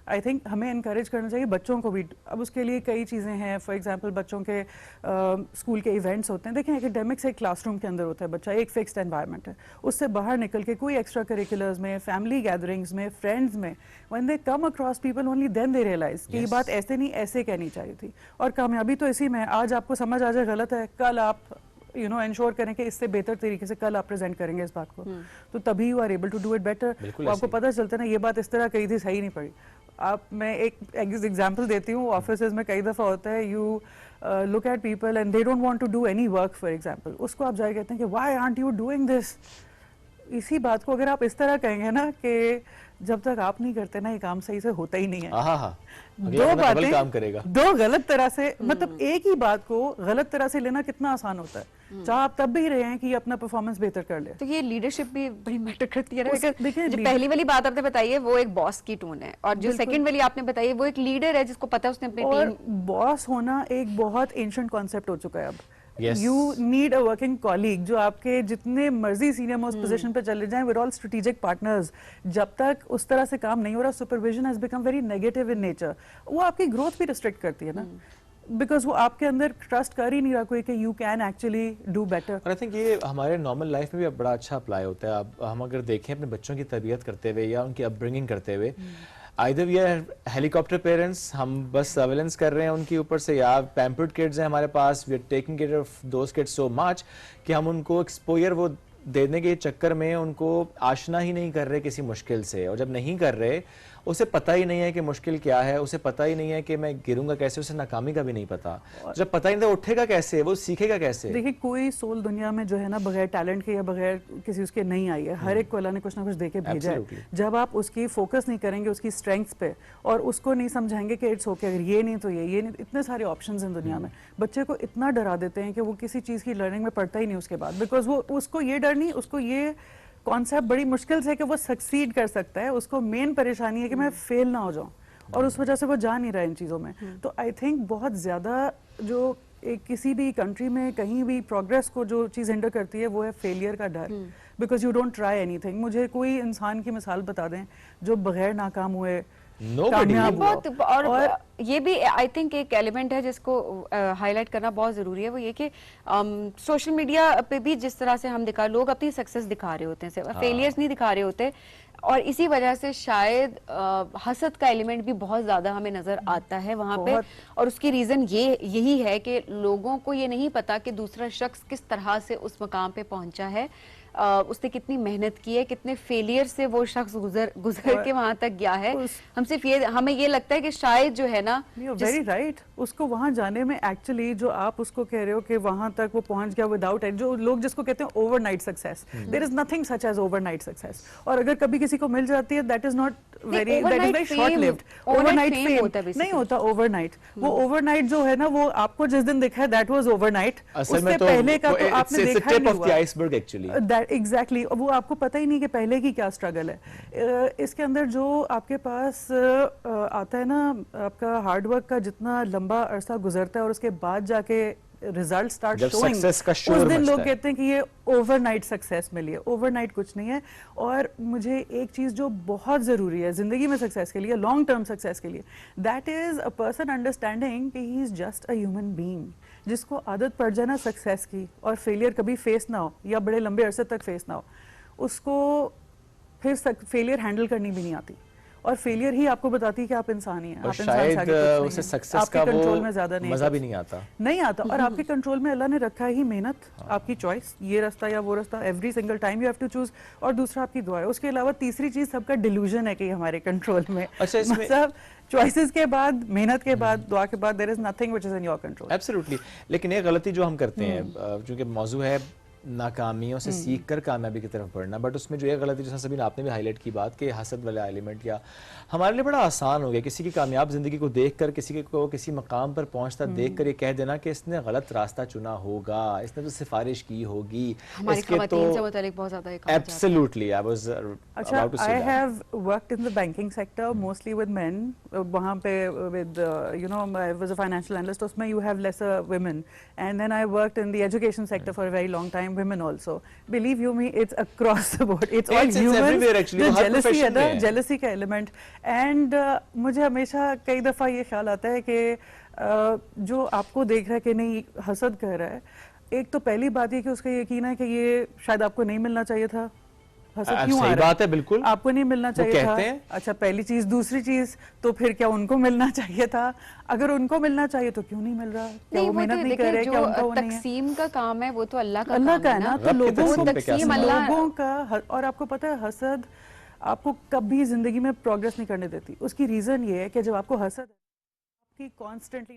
आई थिंक हमें इनकरेज करना चाहिए बच्चों को भी। अब उसके लिए कई चीज़ें हैं, फॉर एग्जांपल बच्चों के स्कूल के इवेंट्स होते हैं। देखिए एकेडमिक्स एक क्लासरूम के अंदर होता है, बच्चा एक फिक्स्ड एनवायरनमेंट है, उससे बाहर निकल के कोई एक्स्ट्रा करिकुलर्स में, फैमिली गैदरिंग्स में, फ्रेंड्स में, when they come across people only then they realise कि ये बात ऐसे नहीं ऐसे कहनी चाहिए थी। और कामयाबी तो इसी में है, आज आपको समझ आ जाए गलत है, कल आप इंश्योर करें कि इससे बेहतर तरीके से कल आप प्रेजेंट करेंगे इस बात को, तो तभी you are able to do it better. आपको पता चलता है ना ये बात इस तरह कही थी, सही नहीं पड़ी। आप मैं एक एग्जांपल देती हूँ, ऑफिसेज में कई दफ़ा होता है, you look at people and they don't want to do any work for example, उसको आप जाके कहते हैं कि why aren't you doing this. इसी बात को अगर आप इस तरह कहेंगे ना कि जब तक आप नहीं करते ना ये काम सही से होता ही नहीं है। दो बातें काम करेगा, दो गलत तरह से, मतलब एक ही बात को गलत तरह से लेना कितना आसान होता है, चाहे आप तब भी रहे हैं कि अपना परफॉर्मेंस बेहतर कर ले। तो ये लीडरशिप भी बड़ी मैटर करती है ना। देखिए जो पहली वाली बात आपने बताई है वो एक बॉस की टोन है, और जो सेकंड वाली आपने बताई है वो एक लीडर है जिसको पता है उसने अपनी टीम। बॉस होना एक बहुत एंशिएंट कॉन्सेप्ट हो चुका है अब। You need a working colleague, जो आपके जितने मर्जी सीनियर मोस्ट पोजीशन पे चले जाएं, we are all strategic partners. जब तक उस तरह से काम नहीं हो रहा, supervision has become very negative in nature, वो आपकी ग्रोथ भी रिस्ट्रिक्ट करती है ना, बिकॉज वो आपके अंदर ट्रस्ट कर ही नहीं रहा कोई कि you can actually do better. और आई थिंक ये हमारे नॉर्मल लाइफ में भी बड़ा अच्छा अप्लाई होता है। अब हम अगर देखें अपने बच्चों की तरबियत करते हुए या उनकी अपब्रिंगिंग करते हुए, either we are helicopter parents, हम बस सर्वेलेंस कर रहे हैं उनके ऊपर से, या पैम्पर्ड किड्स हैं हमारे पास, we are taking care of those kids so much कि हम उनको एक्सपोजर वो देने के चक्कर में उनको आशना ही नहीं कर रहे किसी मुश्किल से। और जब नहीं कर रहे, उसे पता ही नहीं है कि मुश्किल क्या है, उसे पता ही नहीं है कि मैं गिरूंगा कैसे, उसे नाकामी का भी नहीं पता। जब पता ही नहीं तो उठेगा कैसे, वो सीखेगा कैसे? देखिए कोई सोल दुनिया में जो है ना बगैर टैलेंट के या बगैर किसी उसके नहीं आई है, हर एक को अल्लाह ने कुछ ना कुछ देके भेजा है। जब आप उसकी फोकस नहीं करेंगे उसकी स्ट्रेंथ्स पे, और उसको नहीं समझाएंगे कि इट्स ओके, अगर ये नहीं तो ये नहीं, इतने सारे ऑप्शंस हैं दुनिया में, बच्चे को इतना डरा देते हैं कि वो किसी चीज़ की लर्निंग में पढ़ता ही नहीं उसके बाद, बिकॉज वो उसको ये डर नहीं, उसको ये कॉन्सेप्ट बड़ी मुश्किल से कि वो सक्सीड कर सकता है, उसको मेन परेशानी है कि मैं फेल ना हो जाऊं, और उस वजह से वो जा नहीं रहा इन चीज़ों में। तो आई थिंक बहुत ज़्यादा जो एक किसी भी कंट्री में कहीं भी प्रोग्रेस को जो चीज़ हिंडर करती है वो है फेलियर का डर, because you don't try anything. मुझे कोई इंसान की मिसाल बता दें जो बगैर नाकाम हुए और ये भी आई थिंक एक एलिमेंट है जिसको हाईलाइट करना बहुत जरूरी है, वो ये कि सोशल मीडिया पे भी जिस तरह से हम लोग अपनी सक्सेस दिखा रहे होते हैं, फेलियर्स नहीं दिखा रहे होते, और इसी वजह से शायद हसद का एलिमेंट भी बहुत ज्यादा हमें नजर आता है वहां पे। और उसकी रीजन यही है कि लोगों को ये नहीं पता कि दूसरा शख्स किस तरह से उस मकाम पे पहुंचा है, उसने कितनी मेहनत की है, कितने फेलियर से वो शख्स गुजर के वहां तक गया है। हम सिर्फ ये हमें ये लगता है कि शायद जो है ना, वेरी राइट, उसको वहां जाने में एक्चुअली जो आप उसको कह रहे हो कि वहां तक वो पहुंच गया विदाउट एट, जो लोग जिसको कहते हैं overnight success, there is nothing such as overnight success. और अगर कभी किसी को मिल जाती है, that is very short lived. Overnight fame नहीं होता, ओवरनाइट वो ओवरनाइट जो है ना, वो आपको जिस दिन दिखा है दैट वाज ओवरनाइट, उससे पहले का तो आपने देखा ही नहीं हुआ। एग्जैक्टली, वो आपको पता ही नहीं कि पहले की क्या स्ट्रगल है। इसके अंदर जो आपके पास आता है ना, आपका हार्डवर्क का जितना लंबा अरसा गुजरता है और उसके बाद जाके रिजल्ट स्टार्ट शोइंग, उस दिन लोग कहते हैं कि ये ओवरनाइट सक्सेस मिली है। ओवरनाइट कुछ नहीं है। और मुझे एक चीज जो बहुत जरूरी है जिंदगी में सक्सेस के लिए, लॉन्ग टर्म सक्सेस के लिए, that is a person understanding कि he is just a human being, जिसको आदत पड़ जाए ना सक्सेस की, और फेलियर कभी फेस ना हो या बड़े लंबे अरसे तक फेस ना हो, उसको फिर फेलियर हैंडल करनी भी नहीं आती, और फेलियर ही आपको बताती है कि आप इंसान ही हैं। और शायद उसे सक्सेस का कंट्रोल में ज्यादा नहीं, मजा भी नहीं आता। और आपके कंट्रोल में अल्लाह ने रखा ही मेहनत, आपकी चॉइस, ये रास्ता या वो रास्ता, every single time you have to choose, और दूसरा आपकी दुआ है। उसके अलावा तीसरी चीज सबका डिल्यूजन है कि हमारे कंट्रोल में, मतलब चॉइसेस के बाद, मेहनत के बाद, दुआ के बाद, there is nothing which is in your control. Absolutely. लेकिन ये गलती जो हम करते हैं, क्योंकि मौजू है नाकामियों से सीख कर कामयाबी की तरफ बढ़ना, बट उसमें जो ये गलती, जैसा सभी आपने भी हाईलाइट की बात कि हसद वाला एलिमेंट, या हमारे लिए बड़ा आसान हो गया किसी की कामयाब जिंदगी को देखकर, किसी को किसी मकाम पर पहुंचता देखकर ये कह देना कि इसने गलत रास्ता चुना होगा, इसने तो सिफारिश की होगी, इसके तो एब्सोल्युटली। आई वाज अच्छा, about to say I that. have worked in the banking sector mostly with men. वहाँ पे with you know I was a financial analyst. उसमें you have lesser women, and then I worked in the education sector for a very long time. Women also. Believe you me, it's across the board. It's all humans. everywhere actually. The वो हर jealousy है profession ना, में है. jealousy का element. And मुझे हमेशा कई दफ़ा ये ख्याल आता है कि जो आपको देख रहा है कि नहीं हसद कर रहा है, एक तो पहली बात ये कि उसका यकीन है कि ये शायद आपको नहीं मिलना चाहिए था। हसद क्यों आ सही रहा बात है, बिल्कुल आपको नहीं मिलना चाहिए था। कहते हैं। अच्छा, पहली चीज। दूसरी चीज, तो फिर क्या उनको मिलना चाहिए था? अगर उनको मिलना चाहिए तो क्यों नहीं मिल रहा? क्या नहीं, वो वो मेहनत तो नहीं कर रहे? क्या देखिए, उनका जो वो नहीं है? तकसीम का काम है वो तो अल्लाह का अल्लाह काम का है है ना, ना। तो लोगों का और आपको पता है हसद आपको कभी जिंदगी में प्रोग्रेस नहीं करने देती। उसकी रीजन ये है कि जब आपको हसद आपकी कॉन्स्टेंटली